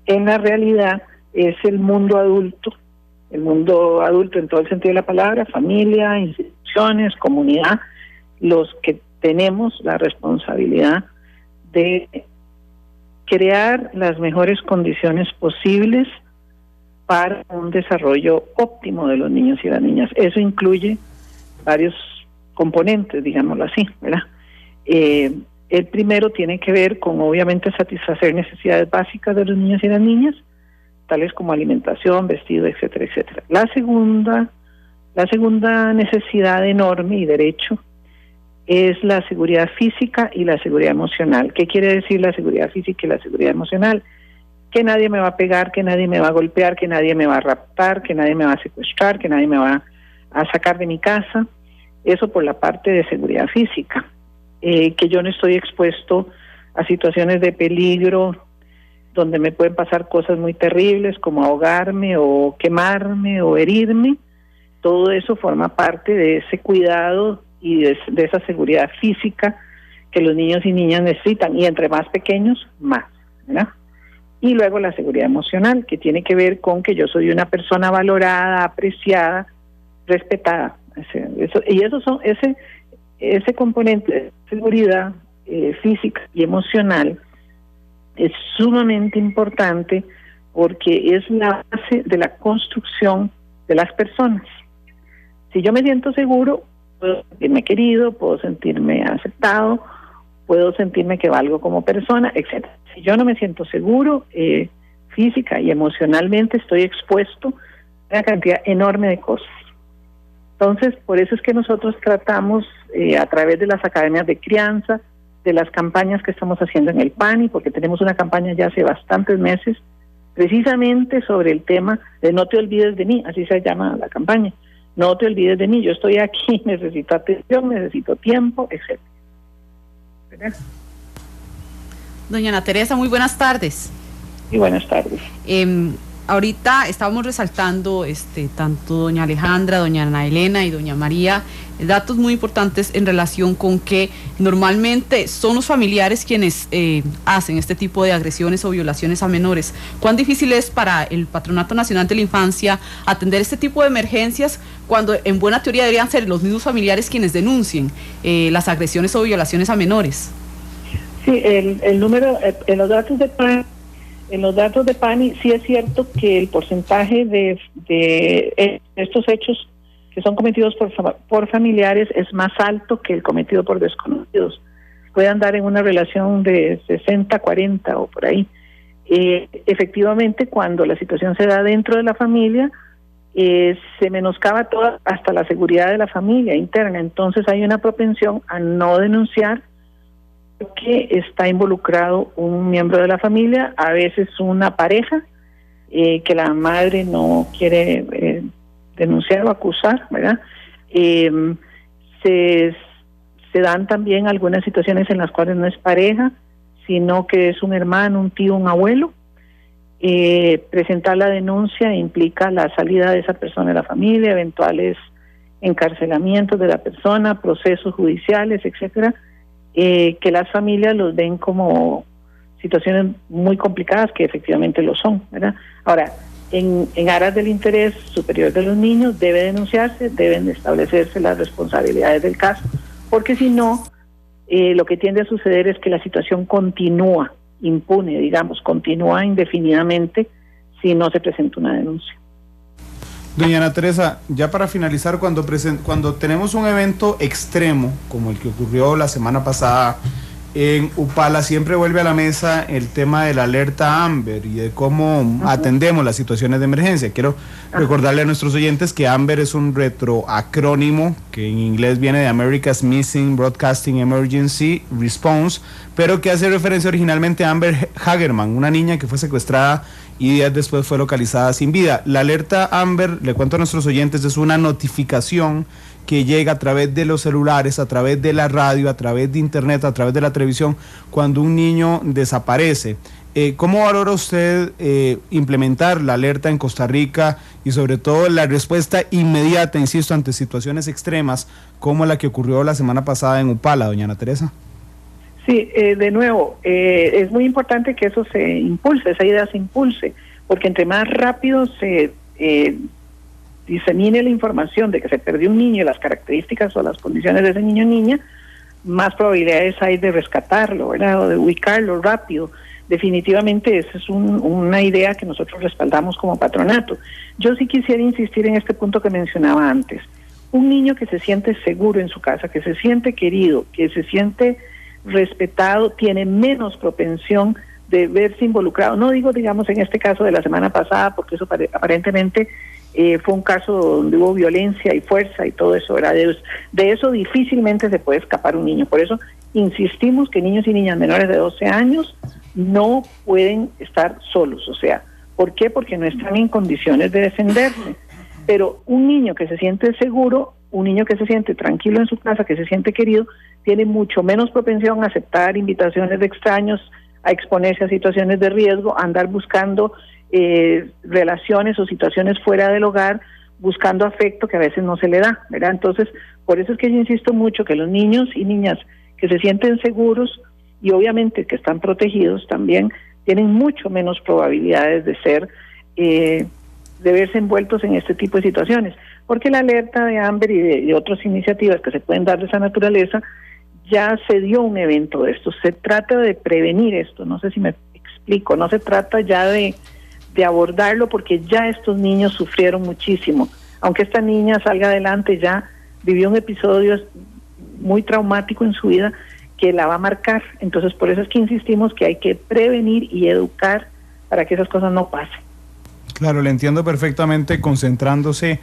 En la realidad es el mundo adulto en todo el sentido de la palabra, familia, instituciones, comunidad, los que tenemos la responsabilidad de crear las mejores condiciones posibles para un desarrollo óptimo de los niños y las niñas. Eso incluye varios componentes, digámoslo así, ¿verdad? El primero tiene que ver con, obviamente, satisfacer necesidades básicas de los niños y las niñas, tales como alimentación, vestido, etcétera, etcétera. La segunda necesidad enorme y derecho es la seguridad física y la seguridad emocional. ¿Qué quiere decir la seguridad física y la seguridad emocional? Que nadie me va a pegar, que nadie me va a golpear, que nadie me va a raptar, que nadie me va a secuestrar, que nadie me va a sacar de mi casa. Eso por la parte de seguridad física. Que yo no estoy expuesto a situaciones de peligro donde me pueden pasar cosas muy terribles como ahogarme o quemarme o herirme. Todo eso forma parte de ese cuidado y de esa seguridad física que los niños y niñas necesitan, y entre más pequeños, más, ¿verdad? Y luego la seguridad emocional, que tiene que ver con que yo soy una persona valorada, apreciada, respetada. Ese componente de seguridad física y emocional es sumamente importante porque es la base de la construcción de las personas. Si yo me siento seguro, puedo sentirme querido, puedo sentirme aceptado, puedo sentirme que valgo como persona, etc. Si yo no me siento seguro, física y emocionalmente, estoy expuesto a una cantidad enorme de cosas. Entonces, por eso es que nosotros tratamos a través de las academias de crianza, de las campañas que estamos haciendo en el PANI, porque tenemos una campaña ya hace bastantes meses, precisamente sobre el tema de no te olvides de mí, así se llama la campaña. No te olvides de mí, yo estoy aquí, necesito atención, necesito tiempo, etc. ¿Verdad? Doña Ana Teresa, muy buenas tardes. Y buenas tardes. Ahorita estábamos resaltando tanto doña Alejandra, doña Ana Elena y doña María, datos muy importantes en relación con que normalmente son los familiares quienes hacen este tipo de agresiones o violaciones a menores. ¿Cuán difícil es para el Patronato Nacional de la Infancia atender este tipo de emergencias cuando en buena teoría deberían ser los mismos familiares quienes denuncien las agresiones o violaciones a menores? Sí, el número, en los datos de PANI sí es cierto que el porcentaje de estos hechos que son cometidos por familiares es más alto que el cometido por desconocidos. Puede andar en una relación de 60-40 o por ahí. Efectivamente, cuando la situación se da dentro de la familia, se menoscaba toda, hasta la seguridad de la familia interna. Entonces hay una propensión a no denunciar que está involucrado un miembro de la familia, a veces una pareja, que la madre no quiere denunciar o acusar, ¿verdad? Se dan también algunas situaciones en las cuales no es pareja, sino que es un hermano, un tío, un abuelo. Presentar la denuncia implica la salida de esa persona de la familia, eventuales encarcelamientos de la persona, procesos judiciales, etcétera. Que las familias los ven como situaciones muy complicadas, que efectivamente lo son, ¿verdad? Ahora, en aras del interés superior de los niños debe denunciarse, deben establecerse las responsabilidades del caso, porque si no, lo que tiende a suceder es que la situación continúa impune, digamos, continúa indefinidamente si no se presenta una denuncia. Doña Ana Teresa, ya para finalizar, cuando tenemos un evento extremo, como el que ocurrió la semana pasada en Upala, siempre vuelve a la mesa el tema de la alerta AMBER y de cómo atendemos las situaciones de emergencia. Quiero recordarle a nuestros oyentes que AMBER es un retroacrónimo que en inglés viene de America's Missing Broadcasting Emergency Response, pero que hace referencia originalmente a Amber Hagerman, una niña que fue secuestrada y días después fue localizada sin vida. La alerta AMBER, le cuento a nuestros oyentes, es una notificación que llega a través de los celulares, a través de la radio, a través de internet, a través de la televisión, cuando un niño desaparece. ¿Cómo valora usted implementar la alerta en Costa Rica y sobre todo la respuesta inmediata, insisto, ante situaciones extremas como la que ocurrió la semana pasada en Upala, doña Ana Teresa? Sí, de nuevo, es muy importante que eso se impulse, esa idea se impulse, porque entre más rápido se disemine la información de que se perdió un niño y las características o las condiciones de ese niño o niña, más probabilidades hay de rescatarlo, ¿verdad? O de ubicarlo rápido. Definitivamente esa es una idea que nosotros respaldamos como patronato. Yo sí quisiera insistir en este punto que mencionaba antes. Un niño que se siente seguro en su casa, que se siente querido, que se siente respetado, tiene menos propensión de verse involucrado. No digo, digamos, en este caso de la semana pasada, porque eso aparentemente fue un caso donde hubo violencia y fuerza y todo eso, ¿verdad? De eso difícilmente se puede escapar un niño. Por eso insistimos que niños y niñas menores de 12 años no pueden estar solos. O sea, ¿por qué? Porque no están en condiciones de defenderse. Pero un niño que se siente seguro, un niño que se siente tranquilo en su casa, que se siente querido, tiene mucho menos propensión a aceptar invitaciones de extraños, a exponerse a situaciones de riesgo, a andar buscando relaciones o situaciones fuera del hogar, buscando afecto que a veces no se le da, ¿verdad? Entonces, por eso es que yo insisto mucho que los niños y niñas que se sienten seguros y obviamente que están protegidos también tienen mucho menos probabilidades de ser, de verse envueltos en este tipo de situaciones, porque la alerta de AMBER y de otras iniciativas que se pueden dar de esa naturaleza, ya se dio un evento de esto. Se trata de prevenir esto, no sé si me explico, no se trata ya de abordarlo, porque ya estos niños sufrieron muchísimo. Aunque esta niña salga adelante, ya vivió un episodio muy traumático en su vida que la va a marcar. Entonces, por eso es que insistimos que hay que prevenir y educar para que esas cosas no pasen. Claro, le entiendo perfectamente, concentrándose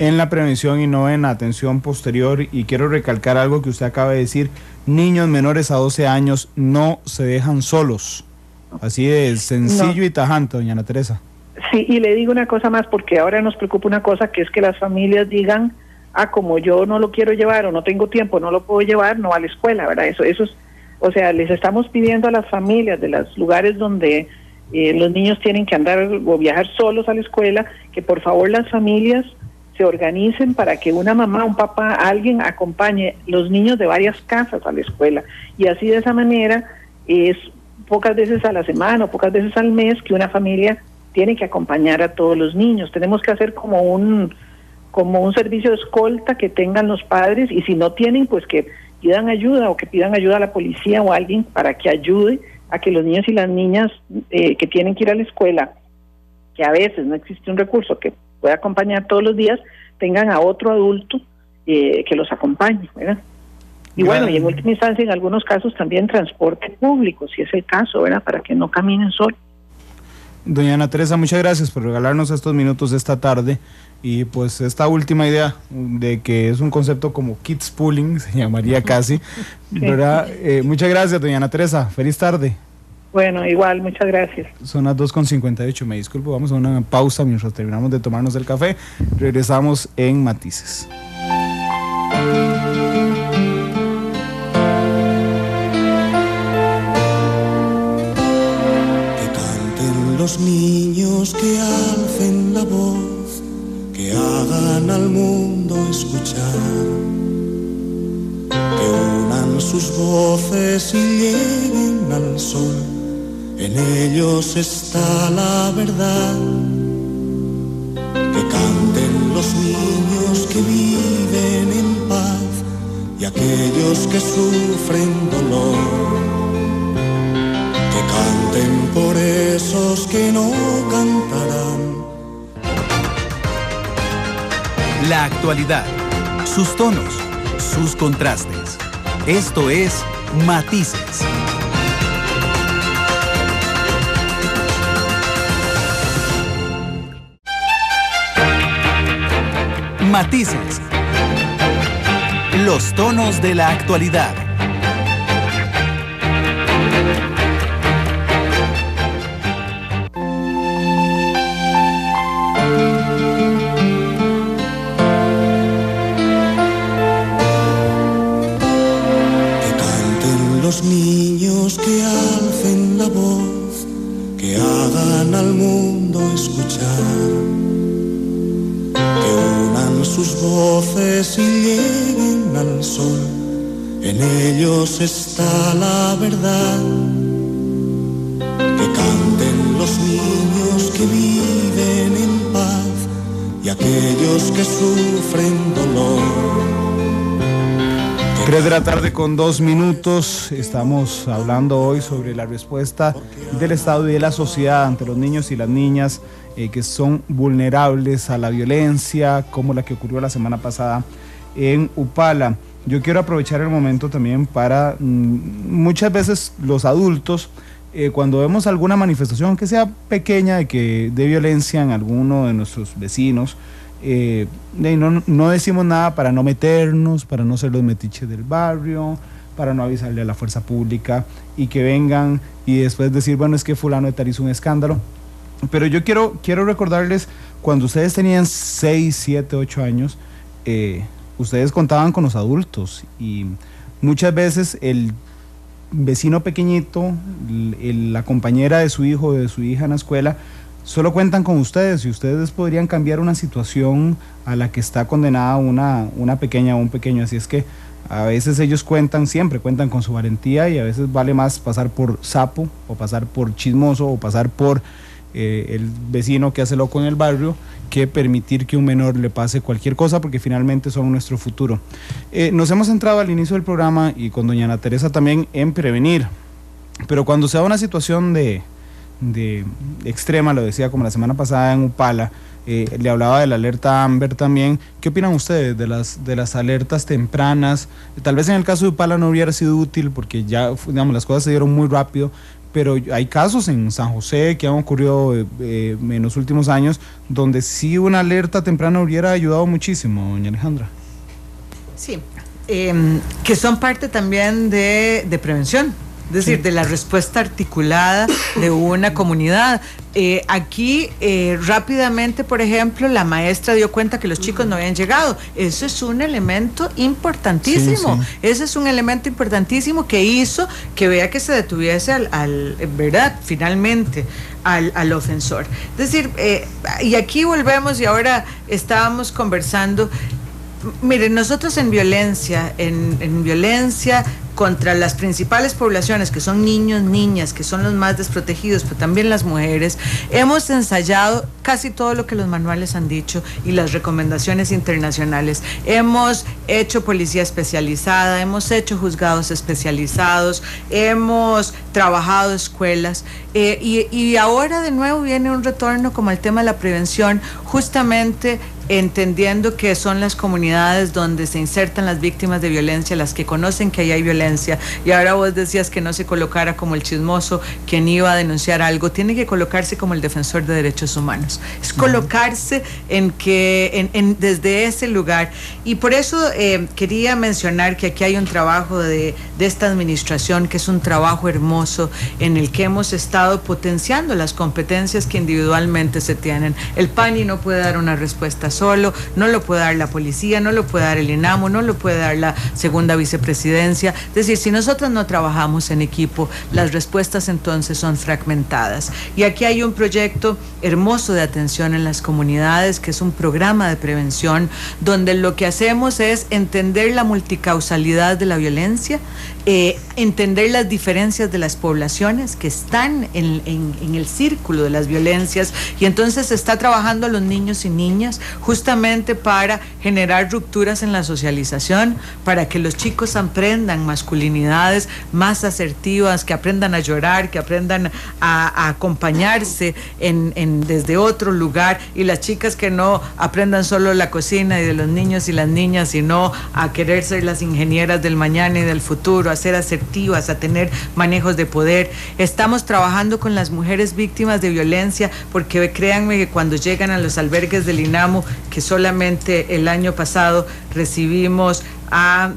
en la prevención y no en la atención posterior. Y quiero recalcar algo que usted acaba de decir: niños menores a 12 años no se dejan solos. Así de sencillo y tajante, doña Ana Teresa. Sí, y le digo una cosa más, porque ahora nos preocupa una cosa, que es que las familias digan, como yo no lo quiero llevar o no tengo tiempo, no lo puedo llevar, no va a la escuela, ¿verdad? Eso es, o sea, les estamos pidiendo a las familias de los lugares donde los niños tienen que andar o viajar solos a la escuela, que por favor las familias se organicen para que una mamá, un papá, alguien acompañe los niños de varias casas a la escuela, y así de esa manera es pocas veces a la semana o pocas veces al mes que una familia tiene que acompañar a todos los niños. Tenemos que hacer como un servicio de escolta que tengan los padres, y si no tienen, pues que pidan ayuda, o que pidan ayuda a la policía o a alguien para que ayude a que los niños y las niñas que tienen que ir a la escuela, que a veces no existe un recurso que pueda acompañar todos los días, tengan a otro adulto que los acompañe, ¿verdad? Y bueno, y en última instancia, en algunos casos también transporte público, si es el caso, ¿verdad? Para que no caminen solos. Doña Ana Teresa, muchas gracias por regalarnos estos minutos de esta tarde, y pues esta última idea de que es un concepto como kids pooling, se llamaría casi, ¿verdad? Muchas gracias, doña Ana Teresa, feliz tarde. Bueno, igual, muchas gracias. Son las 2:58, me disculpo, vamos a una pausa mientras terminamos de tomarnos el café, regresamos en Matices. Los niños que alcen la voz, que hagan al mundo escuchar, que unan sus voces y lleguen al sol, en ellos está la verdad. Que canten los niños que viven en paz y aquellos que sufren dolor. Que canten por esos que no cantarán. La actualidad, sus tonos, sus contrastes. Esto es Matices. Matices. Los tonos de la actualidad. Los niños que alcen la voz, que hagan al mundo escuchar, que unan sus voces y lleguen al sol, en ellos está la verdad. Que canten los niños que viven en paz y aquellos que sufren dolor. 3 de la tarde con 2 minutos, estamos hablando hoy sobre la respuesta del Estado y de la sociedad ante los niños y las niñas que son vulnerables a la violencia, como la que ocurrió la semana pasada en Upala. Yo quiero aprovechar el momento también para, muchas veces los adultos, cuando vemos alguna manifestación que sea pequeña de violencia en alguno de nuestros vecinos, no decimos nada para no meternos, para no ser los metiches del barrio, para no avisarle a la fuerza pública y que vengan y después decir, bueno, es que fulano de tal hizo un escándalo. Pero yo quiero recordarles, cuando ustedes tenían 6, 7, 8 años, ustedes contaban con los adultos, y muchas veces el vecino pequeñito, la compañera de su hijo o de su hija en la escuela, solo cuentan con ustedes, y ustedes podrían cambiar una situación a la que está condenada una pequeña o un pequeño. Así es que a veces ellos siempre cuentan con su valentía, y a veces vale más pasar por sapo, o pasar por chismoso, o pasar por el vecino que hace loco en el barrio, que permitir que un menor le pase cualquier cosa, porque finalmente son nuestro futuro. Nos hemos centrado al inicio del programa, y con doña Ana Teresa también, en prevenir, pero cuando se da una situación de extrema, lo decía, como la semana pasada en Upala, le hablaba de la alerta Amber también. ¿Qué opinan ustedes de las alertas tempranas? Tal vez en el caso de Upala no hubiera sido útil, porque ya, digamos, las cosas se dieron muy rápido, pero hay casos en San José que han ocurrido en los últimos años donde sí una alerta temprana hubiera ayudado muchísimo, doña Alejandra. Sí, que son parte también de prevención. Es decir, de la respuesta articulada de una comunidad. Aquí, rápidamente, por ejemplo, la maestra dio cuenta que los chicos no habían llegado. Eso es un elemento importantísimo. Sí, sí. Ese es un elemento importantísimo que hizo que vea que se detuviese ¿verdad? Finalmente, al ofensor. Es decir, y aquí volvemos, y ahora estábamos conversando. Miren, nosotros en violencia contra las principales poblaciones, que son niños, niñas, que son los más desprotegidos, pero también las mujeres, hemos ensayado casi todo lo que los manuales han dicho y las recomendaciones internacionales. Hemos hecho policía especializada, hemos hecho juzgados especializados, hemos trabajado escuelas, y ahora de nuevo viene un retorno como el tema de la prevención, justamente entendiendo que son las comunidades donde se insertan las víctimas de violencia, las que conocen que ahí hay violencia. Y ahora vos decías que no se colocara como el chismoso quien iba a denunciar algo, tiene que colocarse como el defensor de derechos humanos. Es colocarse desde ese lugar. Y por eso quería mencionar que aquí hay un trabajo de esta administración, que es un trabajo hermoso en el que hemos estado potenciando las competencias que individualmente se tienen. El PANI no puede dar una respuesta solo, no lo puede dar la policía, no lo puede dar el INAMU, no lo puede dar la segunda vicepresidencia. Es decir, si nosotros no trabajamos en equipo, las respuestas entonces son fragmentadas. Y aquí hay un proyecto hermoso de atención en las comunidades, que es un programa de prevención, donde lo que hacemos es entender la multicausalidad de la violencia, entender las diferencias de las poblaciones que están en el círculo de las violencias, y entonces se está trabajando a los niños y niñas justamente para generar rupturas en la socialización, para que los chicos aprendan masculinidades más asertivas, que aprendan a llorar, que aprendan a acompañarse desde otro lugar, y las chicas que no aprendan solo la cocina y de los niños y las niñas, sino a querer ser las ingenieras del mañana y del futuro, a ser asertivas, a tener manejos de poder. Estamos trabajando con las mujeres víctimas de violencia, porque créanme que cuando llegan a los albergues del INAMU, que solamente el año pasado recibimos a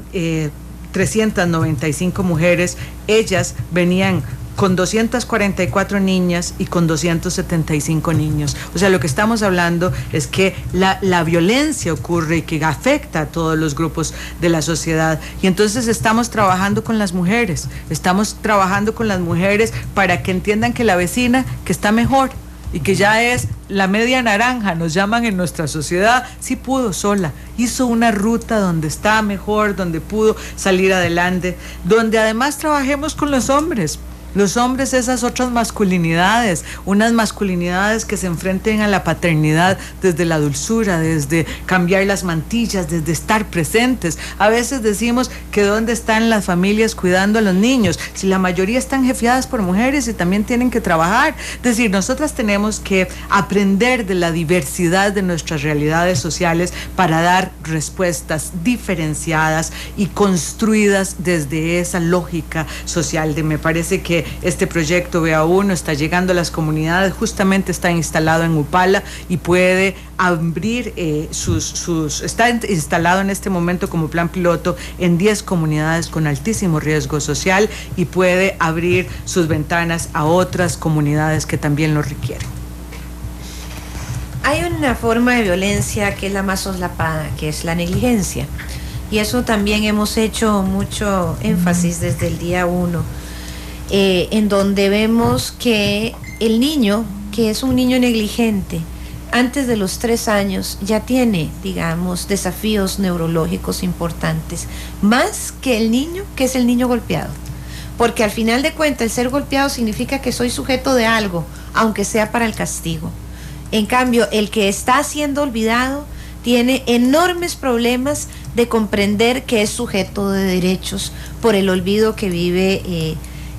395 mujeres, ellas venían con 244 niñas y con 275 niños. O sea, lo que estamos hablando es que la violencia ocurre y que afecta a todos los grupos de la sociedad. Y entonces estamos trabajando con las mujeres, para que entiendan que la vecina que está mejor y que ya es la media naranja, nos llaman en nuestra sociedad, sí pudo sola, hizo una ruta donde está mejor, donde pudo salir adelante, donde además trabajemos con los hombres. Los hombres, esas otras masculinidades, unas masculinidades que se enfrenten a la paternidad desde la dulzura, desde cambiar las mantillas, desde estar presentes. A veces decimos que dónde están las familias cuidando a los niños, si la mayoría están jefiadas por mujeres y también tienen que trabajar. Es decir, nosotras tenemos que aprender de la diversidad de nuestras realidades sociales para dar respuestas diferenciadas y construidas desde esa lógica social. Me parece que este proyecto BA1 está llegando a las comunidades, justamente está instalado en Upala y puede abrir está instalado en este momento como plan piloto en 10 comunidades con altísimo riesgo social, y puede abrir sus ventanas a otras comunidades que también lo requieren. Hay una forma de violencia que es la más soslapada, que es la negligencia, y eso también hemos hecho mucho énfasis desde el día 1. En donde vemos que el niño, que es un niño negligente, antes de los 3 años ya tiene, digamos, desafíos neurológicos importantes, más que el niño que es el niño golpeado. Porque al final de cuentas el ser golpeado significa que soy sujeto de algo, aunque sea para el castigo. En cambio, el que está siendo olvidado tiene enormes problemas de comprender que es sujeto de derechos por el olvido que vive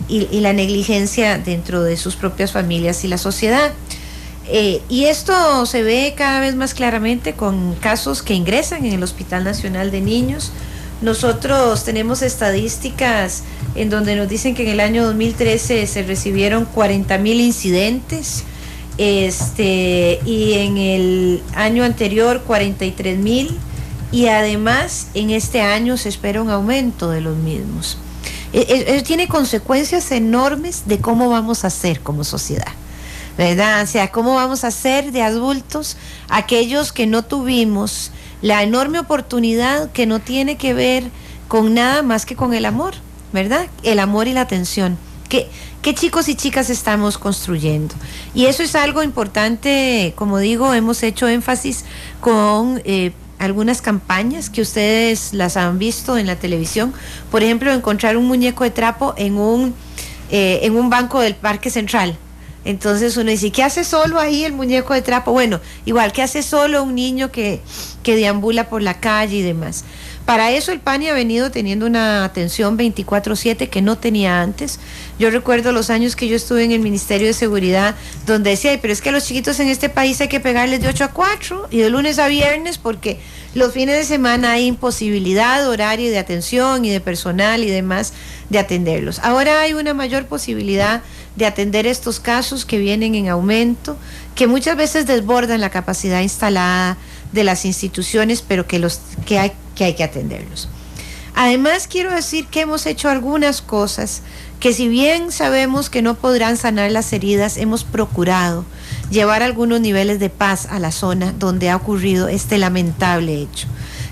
y la negligencia dentro de sus propias familias y la sociedad. Y esto se ve cada vez más claramente con casos que ingresan en el Hospital Nacional de Niños, Nosotros tenemos estadísticas en donde nos dicen que en el año 2013 se recibieron 40,000 incidentes, y en el año anterior 43,000, y además en este año se espera un aumento de los mismos. Eso tiene consecuencias enormes de cómo vamos a ser como sociedad, ¿verdad? O sea, cómo vamos a ser de adultos aquellos que no tuvimos la enorme oportunidad, que no tiene que ver con nada más que con el amor, ¿verdad? El amor y la atención. ¿Qué chicos y chicas estamos construyendo? Y eso es algo importante. Como digo, hemos hecho énfasis con algunas campañas que ustedes las han visto en la televisión. Por ejemplo, encontrar un muñeco de trapo en un banco del Parque Central. Entonces uno dice, ¿qué hace solo ahí el muñeco de trapo? Bueno, igual, ¿qué hace solo un niño que deambula por la calle y demás? Para eso el PANI ha venido teniendo una atención 24/7 que no tenía antes. Yo recuerdo los años que yo estuve en el Ministerio de Seguridad, donde decía, ay, pero es que a los chiquitos en este país hay que pegarles de 8 a 4 y de lunes a viernes, porque los fines de semana hay imposibilidad horaria de atención y de personal y demás de atenderlos. Ahora hay una mayor posibilidad de atender estos casos que vienen en aumento, que muchas veces desbordan la capacidad instalada de las instituciones, pero que hay que atenderlos. Además, quiero decir que hemos hecho algunas cosas que, si bien sabemos que no podrán sanar las heridas, hemos procurado llevar algunos niveles de paz a la zona donde ha ocurrido este lamentable hecho,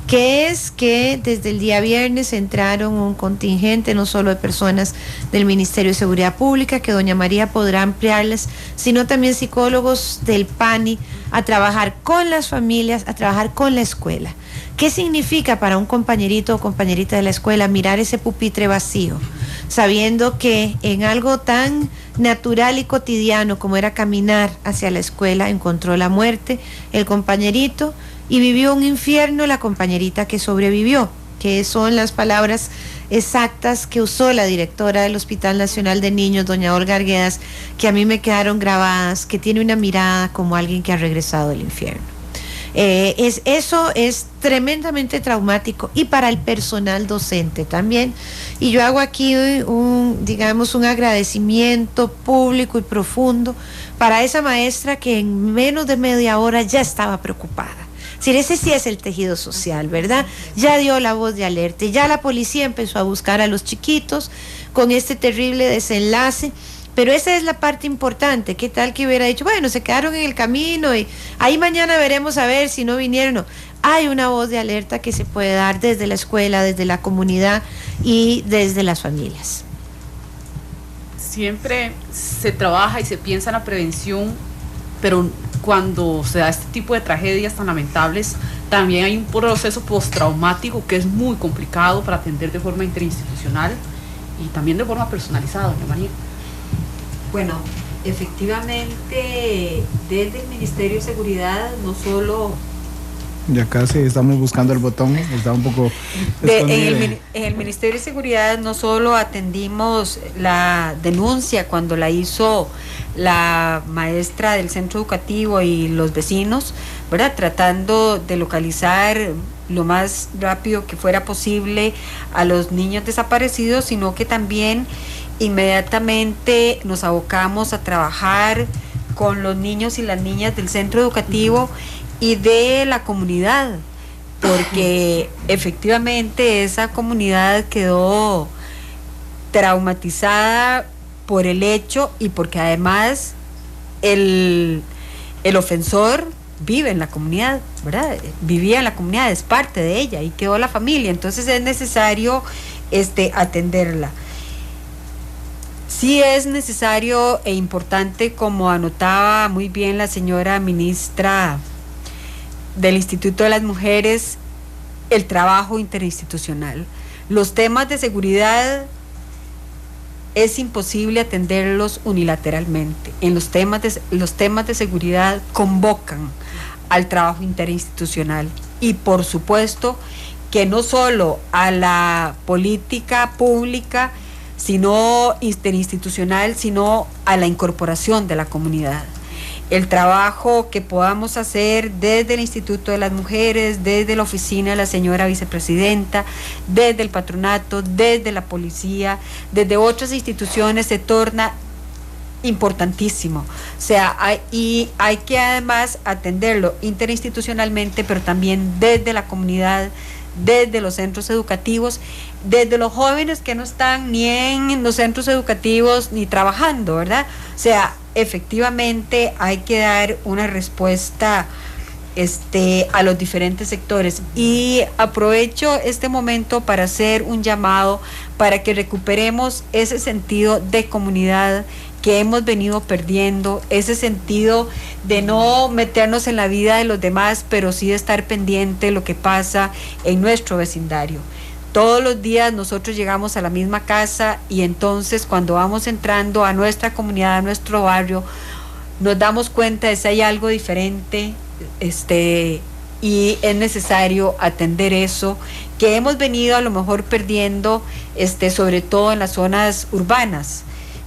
que es que desde el día viernes entraron un contingente no solo de personas del Ministerio de Seguridad Pública, que doña María podrá ampliarles, sino también psicólogos del PANI, a trabajar con las familias, a trabajar con la escuela. ¿Qué significa para un compañerito o compañerita de la escuela mirar ese pupitre vacío, sabiendo que en algo tan natural y cotidiano como era caminar hacia la escuela encontró la muerte el compañerito, y vivió un infierno la compañerita que sobrevivió? Que son las palabras exactas que usó la directora del Hospital Nacional de Niños, doña Olga Arguedas, que a mí me quedaron grabadas, que tiene una mirada como alguien que ha regresado del infierno. Eso es tremendamente traumático, y para el personal docente también. Y yo hago aquí un agradecimiento público y profundo para esa maestra que en menos de media hora ya estaba preocupada. Es decir, ese sí es el tejido social, ¿verdad? Ya dio la voz de alerta, ya la policía empezó a buscar a los chiquitos con este terrible desenlace. Pero esa es la parte importante. ¿Qué tal que hubiera dicho, bueno, se quedaron en el camino y ahí mañana veremos a ver si no vinieron? No. Hay una voz de alerta que se puede dar desde la escuela, desde la comunidad y desde las familias. Siempre se trabaja y se piensa en la prevención, pero cuando se da este tipo de tragedias tan lamentables, también hay un proceso postraumático que es muy complicado para atender de forma interinstitucional y también de forma personalizada, doña María. Bueno, efectivamente, desde el Ministerio de Seguridad no solo... Ya casi estamos buscando el botón, está un poco en el Ministerio de Seguridad no solo atendimos la denuncia cuando la hizo la maestra del centro educativo y los vecinos, ¿verdad?, tratando de localizar lo más rápido que fuera posible a los niños desaparecidos, sino que también inmediatamente nos abocamos a trabajar con los niños y las niñas del centro educativo y de la comunidad, porque efectivamente esa comunidad quedó traumatizada por el hecho y porque además el ofensor vive en la comunidad, ¿verdad? Vivía en la comunidad, es parte de ella y quedó la familia, entonces es necesario atenderla. Sí es necesario e importante, como anotaba muy bien la señora ministra del Instituto de las Mujeres, el trabajo interinstitucional. Los temas de seguridad es imposible atenderlos unilateralmente. Los temas de seguridad convocan al trabajo interinstitucional y, por supuesto, que no solo a la política pública, sino interinstitucional, sino a la incorporación de la comunidad. el trabajo que podamos hacer desde el Instituto de las Mujeres, desde la oficina de la señora vicepresidenta, desde el patronato, desde la policía, desde otras instituciones, se torna importantísimo. O sea, hay que además atenderlo interinstitucionalmente, pero también desde la comunidad, desde los centros educativos, desde los jóvenes que no están ni en los centros educativos ni trabajando, ¿verdad? O sea, efectivamente hay que dar una respuesta a los diferentes sectores, y aprovecho este momento para hacer un llamado para que recuperemos ese sentido de comunidad que hemos venido perdiendo, ese sentido de no meternos en la vida de los demás, pero sí de estar pendiente de lo que pasa en nuestro vecindario. Todos los días nosotros llegamos a la misma casa, y entonces cuando vamos entrando a nuestra comunidad, a nuestro barrio, nos damos cuenta de si hay algo diferente, y es necesario atender eso que hemos venido a lo mejor perdiendo, sobre todo en las zonas urbanas,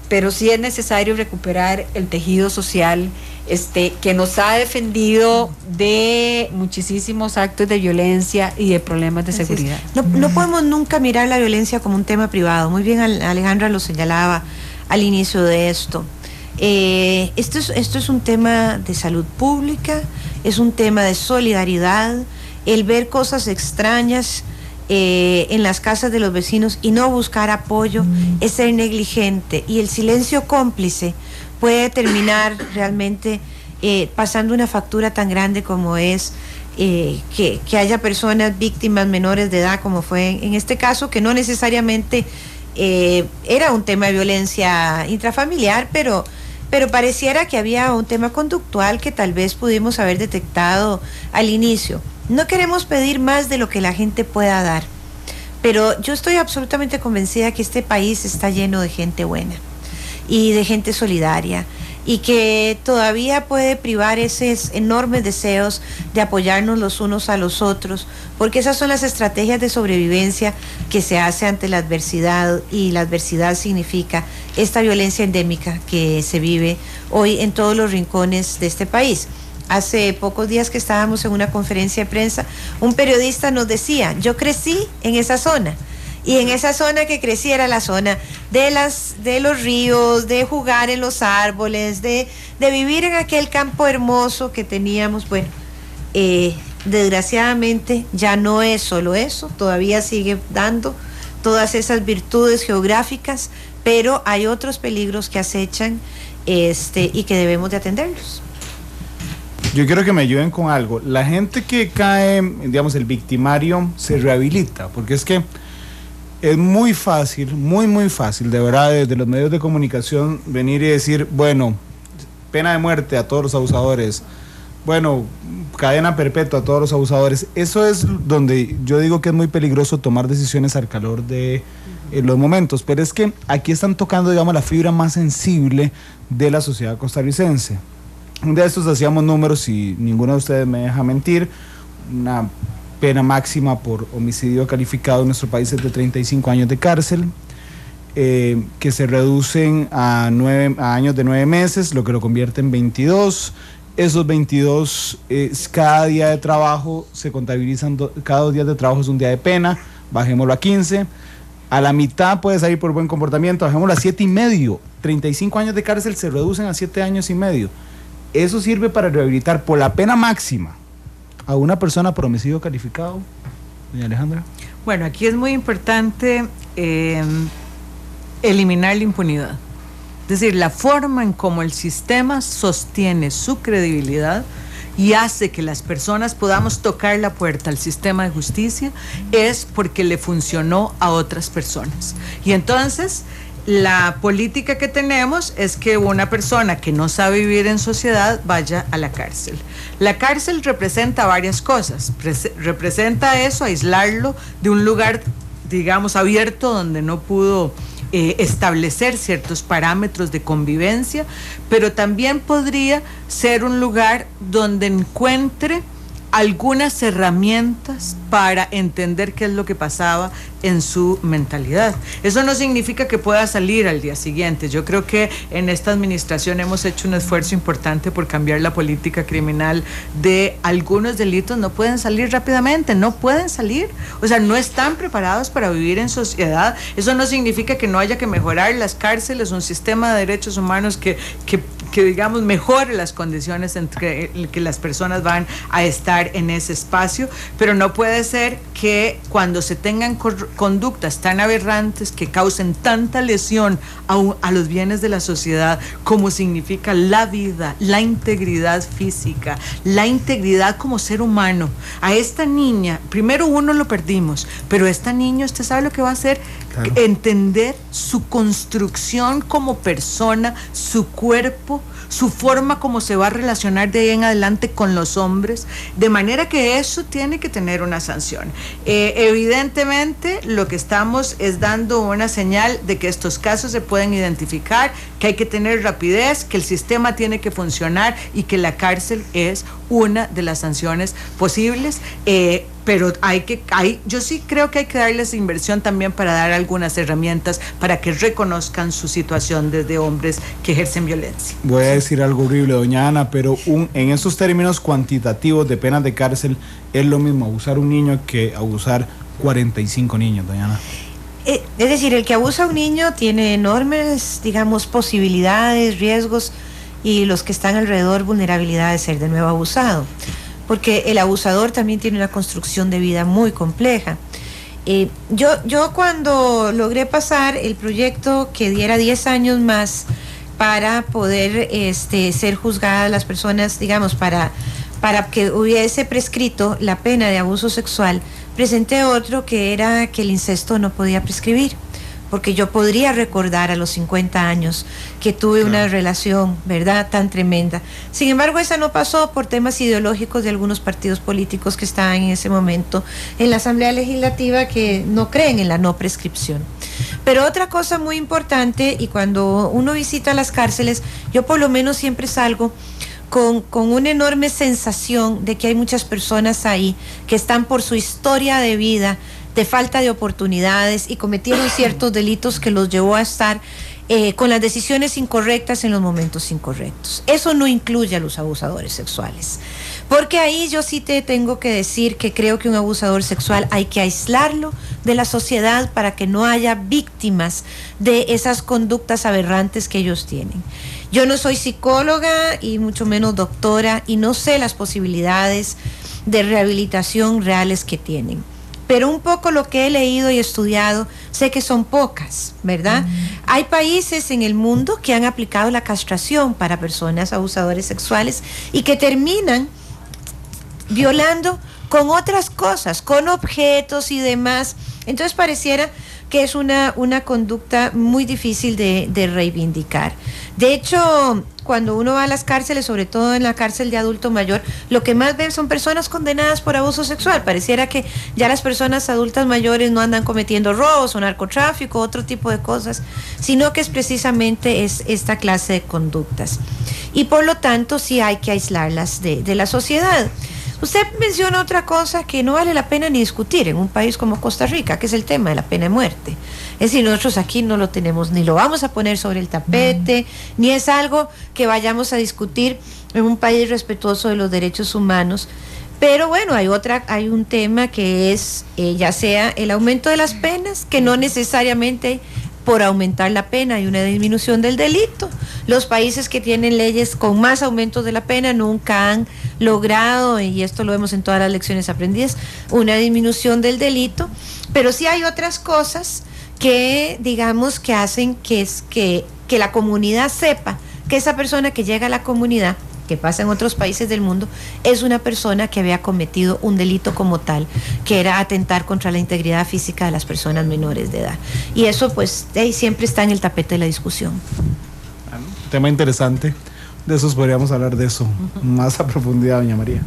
pero sí es necesario recuperar el tejido social que nos ha defendido de muchísimos actos de violencia y de problemas de seguridad. No podemos nunca mirar la violencia como un tema privado. Muy bien Alejandra lo señalaba al inicio de esto. Esto es un tema de salud pública, es un tema de solidaridad. El ver cosas extrañas en las casas de los vecinos y no buscar apoyo es ser negligente, y el silencio cómplice puede terminar realmente pasando una factura tan grande como es que haya personas víctimas menores de edad, como fue en este caso, que no necesariamente era un tema de violencia intrafamiliar, pero pareciera que había un tema conductual que tal vez pudimos haber detectado al inicio. No queremos pedir más de lo que la gente pueda dar, pero yo estoy absolutamente convencida que este país está lleno de gente buena y de gente solidaria, y que todavía puede privar esos enormes deseos de apoyarnos los unos a los otros, porque esas son las estrategias de sobrevivencia que se hace ante la adversidad, y la adversidad significa esta violencia endémica que se vive hoy en todos los rincones de este país. Hace pocos días que estábamos en una conferencia de prensa, un periodista nos decía: yo crecí en esa zona, y en esa zona que crecí era la zona de los ríos, de jugar en los árboles, de vivir en aquel campo hermoso que teníamos. Bueno, desgraciadamente ya no es solo eso, todavía sigue dando todas esas virtudes geográficas, pero hay otros peligros que acechan y que debemos de atenderlos. Yo quiero que me ayuden con algo. La gente que cae, digamos, el victimario se rehabilita, porque es que es muy fácil, muy fácil, de verdad, desde los medios de comunicación venir y decir, bueno, pena de muerte a todos los abusadores, bueno, cadena perpetua a todos los abusadores. Eso es donde yo digo que es muy peligroso tomar decisiones al calor de los momentos, pero es que aquí están tocando, digamos, la fibra más sensible de la sociedad costarricense. Un día de estos hacíamos números, y ninguno de ustedes me deja mentir. Una pena máxima por homicidio calificado en nuestro país es de 35 años de cárcel, que se reducen a años de 9 meses, lo que lo convierte en 22. Esos 22, cada día de trabajo se contabilizan, cada 2 días de trabajo es un día de pena, bajémoslo a 15. A la mitad puede salir por buen comportamiento, bajémoslo a 7,5. 35 años de cárcel se reducen a 7 años y medio. Eso sirve para rehabilitar por la pena máxima a una persona por homicidio calificado. Doña Alejandra. Bueno, aquí es muy importante eliminar la impunidad. Es decir, la forma en cómo el sistema sostiene su credibilidad y hace que las personas podamos tocar la puerta al sistema de justicia es porque le funcionó a otras personas. Y entonces la política que tenemos es que una persona que no sabe vivir en sociedad vaya a la cárcel. La cárcel representa varias cosas. Representa eso, aislarlo de un lugar, digamos, abierto donde no pudo establecer ciertos parámetros de convivencia, pero también podría ser un lugar donde encuentre algunas herramientas para entender qué es lo que pasaba en su mentalidad. Eso no significa que pueda salir al día siguiente. Yo creo que en esta administración hemos hecho un esfuerzo importante por cambiar la política criminal de algunos delitos. No pueden salir rápidamente, no pueden salir. O sea, no están preparados para vivir en sociedad. Eso no significa que no haya que mejorar las cárceles, un sistema de derechos humanos que digamos mejore las condiciones entre que las personas van a estar en ese espacio, pero no puede ser que cuando se tengan conductas tan aberrantes que causen tanta lesión a los bienes de la sociedad, como significa la vida, la integridad física, la integridad como ser humano. A esta niña, primero uno lo perdimos, pero esta niña, usted sabe lo que va a hacer, claro, entender su construcción como persona, su cuerpo, su forma como se va a relacionar de ahí en adelante con los hombres, de manera que eso tiene que tener una sanción. Evidentemente lo que estamos es dando una señal de que estos casos se pueden identificar, que hay que tener rapidez, que el sistema tiene que funcionar y que la cárcel es una de las sanciones posibles, pero yo sí creo que hay que darles inversión también para dar algunas herramientas para que reconozcan su situación desde hombres que ejercen violencia. Voy a decir algo horrible, doña Ana, pero en esos términos cuantitativos de penas de cárcel es lo mismo abusar un niño que abusar 45 niños, doña Ana. Es decir, el que abusa a un niño tiene enormes, digamos, posibilidades, riesgos, y los que están alrededor vulnerabilidad de ser de nuevo abusado, porque el abusador también tiene una construcción de vida muy compleja. Yo cuando logré pasar el proyecto que diera 10 años más para poder ser juzgadas las personas, digamos, para que hubiese prescrito la pena de abuso sexual, presenté otro que era que el incesto no podía prescribir, porque yo podría recordar a los 50 años que tuve una relación, ¿verdad?, tan tremenda. Sin embargo, esa no pasó por temas ideológicos de algunos partidos políticos que estaban en ese momento en la Asamblea Legislativa, que no creen en la no prescripción. Pero otra cosa muy importante, y cuando uno visita las cárceles, yo por lo menos siempre salgo con una enorme sensación de que hay muchas personas ahí que están por su historia de vida, de falta de oportunidades, y cometieron ciertos delitos que los llevó a estar con las decisiones incorrectas en los momentos incorrectos. Eso no incluye a los abusadores sexuales, porque ahí yo sí te tengo que decir que creo que un abusador sexual hay que aislarlo de la sociedad para que no haya víctimas de esas conductas aberrantes que ellos tienen. Yo no soy psicóloga y mucho menos doctora, y no sé las posibilidades de rehabilitación reales que tienen, pero un poco lo que he leído y estudiado, sé que son pocas, ¿verdad? Hay países en el mundo que han aplicado la castración para personas abusadores sexuales y que terminan violando con otras cosas, con objetos y demás. Entonces pareciera que es una conducta muy difícil de reivindicar. De hecho, cuando uno va a las cárceles, sobre todo en la cárcel de adulto mayor, lo que más ven son personas condenadas por abuso sexual. Pareciera que ya las personas adultas mayores no andan cometiendo robos o narcotráfico, otro tipo de cosas, sino que es precisamente esta clase de conductas. Y por lo tanto sí hay que aislarlas de la sociedad. Usted menciona otra cosa que no vale la pena ni discutir en un país como Costa Rica, que es el tema de la pena de muerte. Es decir, nosotros aquí no lo tenemos, ni lo vamos a poner sobre el tapete, ni es algo que vayamos a discutir en un país respetuoso de los derechos humanos. Pero bueno, hay un tema que es ya sea el aumento de las penas, que no necesariamente por aumentar la pena hay una disminución del delito. Los países que tienen leyes con más aumentos de la pena nunca han logrado, y esto lo vemos en todas las lecciones aprendidas, una disminución del delito. Pero sí hay otras cosas que, digamos, que hacen que la comunidad sepa que esa persona que llega a la comunidad, que pasa en otros países del mundo, es una persona que había cometido un delito como tal, que era atentar contra la integridad física de las personas menores de edad. Y eso pues siempre está en el tapete de la discusión. Tema interesante, de esos podríamos hablar de eso más a profundidad, doña María.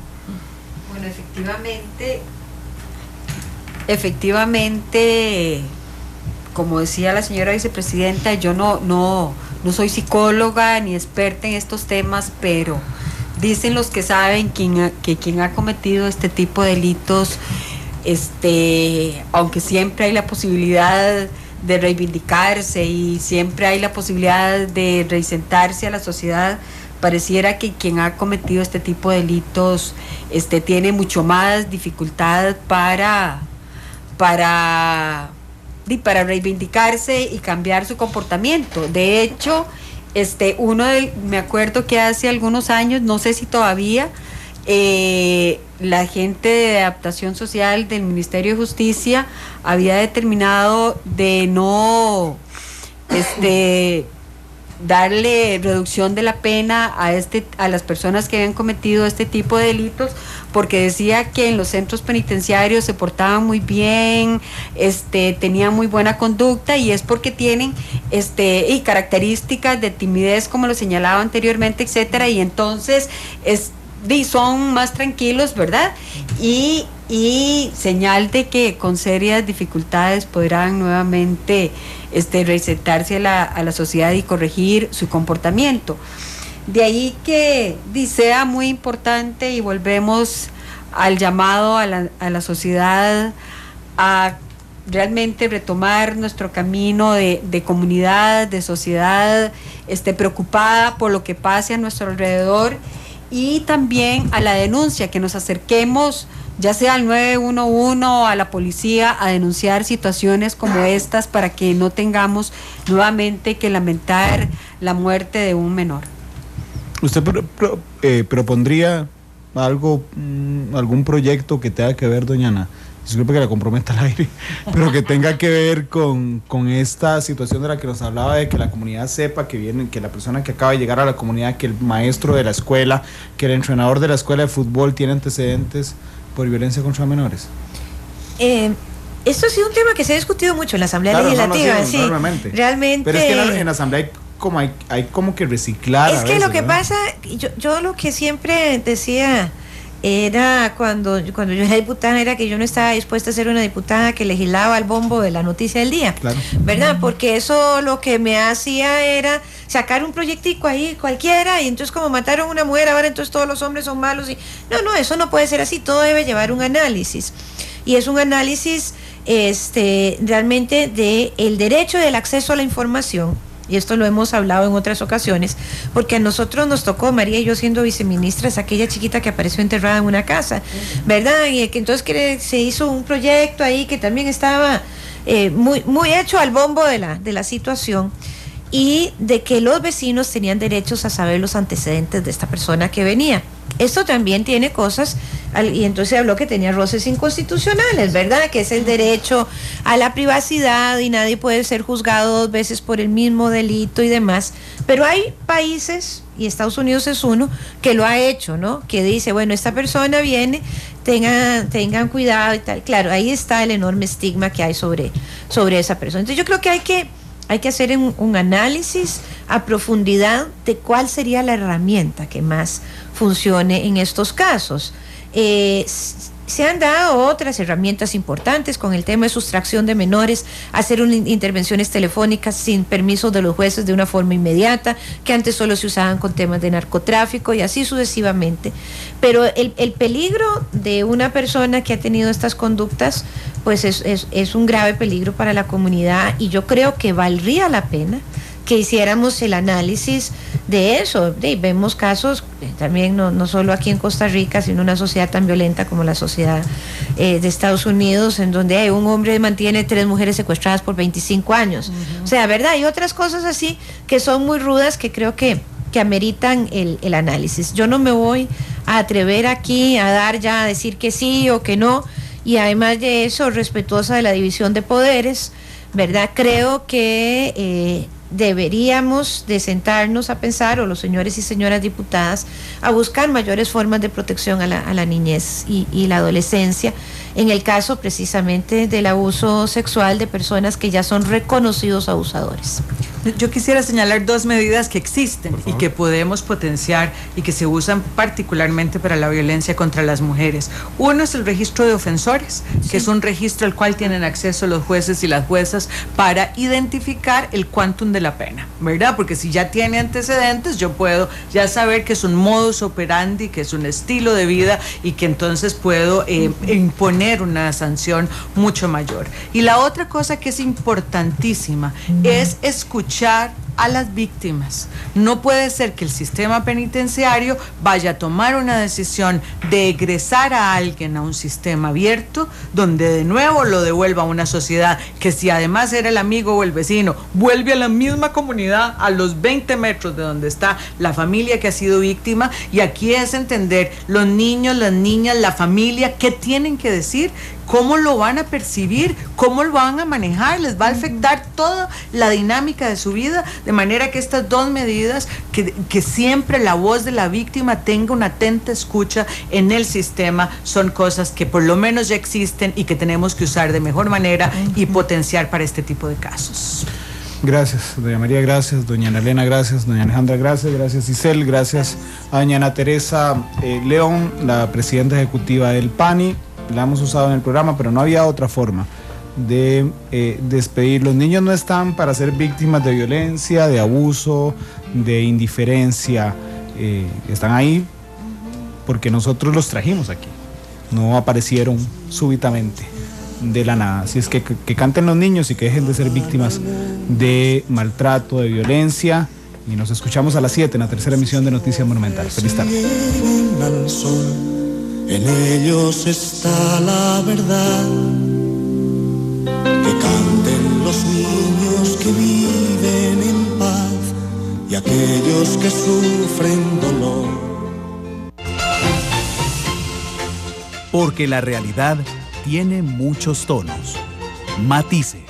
Bueno, efectivamente, como decía la señora vicepresidenta, yo no soy psicóloga ni experta en estos temas, pero dicen los que saben que quien ha cometido este tipo de delitos, aunque siempre hay la posibilidad de reivindicarse y siempre hay la posibilidad de reinsertarse a la sociedad, pareciera que quien ha cometido este tipo de delitos tiene mucho más dificultad para reivindicarse y cambiar su comportamiento. De hecho, me acuerdo que hace algunos años, no sé si todavía, la gente de adaptación social del Ministerio de Justicia había determinado de no darle reducción de la pena a las personas que habían cometido este tipo de delitos, porque decía que en los centros penitenciarios se portaban muy bien, tenían muy buena conducta, y es porque tienen y características de timidez, como lo señalaba anteriormente, etcétera, y entonces son más tranquilos, ¿verdad? Y señal de que con serias dificultades podrán nuevamente reinsertarse a la sociedad y corregir su comportamiento. De ahí que sea muy importante, y volvemos al llamado a la sociedad a realmente retomar nuestro camino de comunidad, de sociedad preocupada por lo que pase a nuestro alrededor, y también a la denuncia, que nos acerquemos ya sea al 911 o a la policía a denunciar situaciones como estas, para que no tengamos nuevamente que lamentar la muerte de un menor. ¿Usted propondría algún proyecto que tenga que ver, doña Ana? Disculpe que la comprometa al aire, pero que tenga que ver con esta situación de la que nos hablaba, de que la comunidad sepa que la persona que acaba de llegar a la comunidad, que el maestro de la escuela, que el entrenador de la escuela de fútbol tiene antecedentes por violencia contra menores? Esto ha sido un tema que se ha discutido mucho en la Asamblea Legislativa. Sí, realmente. Pero es que en la Asamblea hay como que reciclar. Es que lo que pasa, yo lo que siempre decía era cuando yo era diputada, era que yo no estaba dispuesta a ser una diputada que legislaba al bombo de la noticia del día, claro, ¿verdad? Porque eso lo que me hacía era sacar un proyectico ahí cualquiera, y entonces como mataron a una mujer, ahora entonces todos los hombres son malos, y no, eso no puede ser así. Todo debe llevar un análisis, y es un análisis realmente de el derecho del acceso a la información. Y esto lo hemos hablado en otras ocasiones, porque a nosotros nos tocó, María y yo siendo viceministras, aquella chiquita que apareció enterrada en una casa, ¿verdad? Y que entonces se hizo un proyecto ahí que también estaba muy hecho al bombo de la situación, y de que los vecinos tenían derechos a saber los antecedentes de esta persona que venía. Esto también tiene cosas, y entonces habló que tenía roces inconstitucionales, ¿verdad? Que es el derecho a la privacidad, y nadie puede ser juzgado 2 veces por el mismo delito y demás. Pero hay países, y Estados Unidos es uno, que lo ha hecho, ¿no? Que dice, bueno, esta persona viene, tengan cuidado y tal. Claro, ahí está el enorme estigma que hay sobre esa persona. Entonces yo creo que hay que hacer un análisis a profundidad de cuál sería la herramienta que más funcione en estos casos. Se han dado otras herramientas importantes con el tema de sustracción de menores, hacer intervenciones telefónicas sin permiso de los jueces de una forma inmediata, que antes solo se usaban con temas de narcotráfico, y así sucesivamente. Pero el peligro de una persona que ha tenido estas conductas, pues es un grave peligro para la comunidad, y yo creo que valdría la pena que hiciéramos el análisis de eso. Vemos casos también, no solo aquí en Costa Rica, sino una sociedad tan violenta como la sociedad de Estados Unidos, en donde un hombre mantiene 3 mujeres secuestradas por 25 años. Uh-huh. O sea, ¿verdad? Hay otras cosas así que son muy rudas, que creo que ameritan el análisis. Yo no me voy a atrever aquí a decir que sí o que no, y además de eso, respetuosa de la división de poderes, ¿verdad? Creo que deberíamos de sentarnos a pensar, o los señores y señoras diputadas, a buscar mayores formas de protección a la niñez y la adolescencia, en el caso precisamente del abuso sexual de personas que ya son reconocidos abusadores. Yo quisiera señalar 2 medidas que existen y que podemos potenciar y que se usan particularmente para la violencia contra las mujeres. Uno es el registro de ofensores, que es un registro al cual tienen acceso los jueces y las juezas para identificar el quantum de la pena, ¿verdad? Porque si ya tiene antecedentes, yo puedo ya saber que es un modus operandi, que es un estilo de vida y que entonces puedo imponer una sanción mucho mayor. Y la otra cosa que es importantísima es escuchar a las víctimas. No puede ser que el sistema penitenciario vaya a tomar una decisión de egresar a alguien a un sistema abierto, donde de nuevo lo devuelva a una sociedad que, si además era el amigo o el vecino, vuelve a la misma comunidad a los 20 metros de donde está la familia que ha sido víctima. Y aquí es entender los niños, las niñas, la familia, qué tienen que decir, cómo lo van a percibir, cómo lo van a manejar, les va a afectar toda la dinámica de su vida, de manera que estas 2 medidas, que siempre la voz de la víctima tenga una atenta escucha en el sistema, son cosas que por lo menos ya existen y que tenemos que usar de mejor manera y potenciar para este tipo de casos. Gracias, doña María, gracias, doña Ana Elena, gracias, doña Alejandra, gracias Isel, gracias a doña Ana Teresa León, la presidenta ejecutiva del PANI. La hemos usado en el programa, pero no había otra forma de despedir. Los niños no están para ser víctimas de violencia, de abuso, de indiferencia. Están ahí porque nosotros los trajimos aquí. No aparecieron súbitamente de la nada. Así es que canten los niños y que dejen de ser víctimas de maltrato, de violencia. Y nos escuchamos a las 7 en la tercera emisión de Noticias Monumental. Feliz tarde. En ellos está la verdad, que canten los niños que viven en paz y aquellos que sufren dolor. Porque la realidad tiene muchos tonos, matices,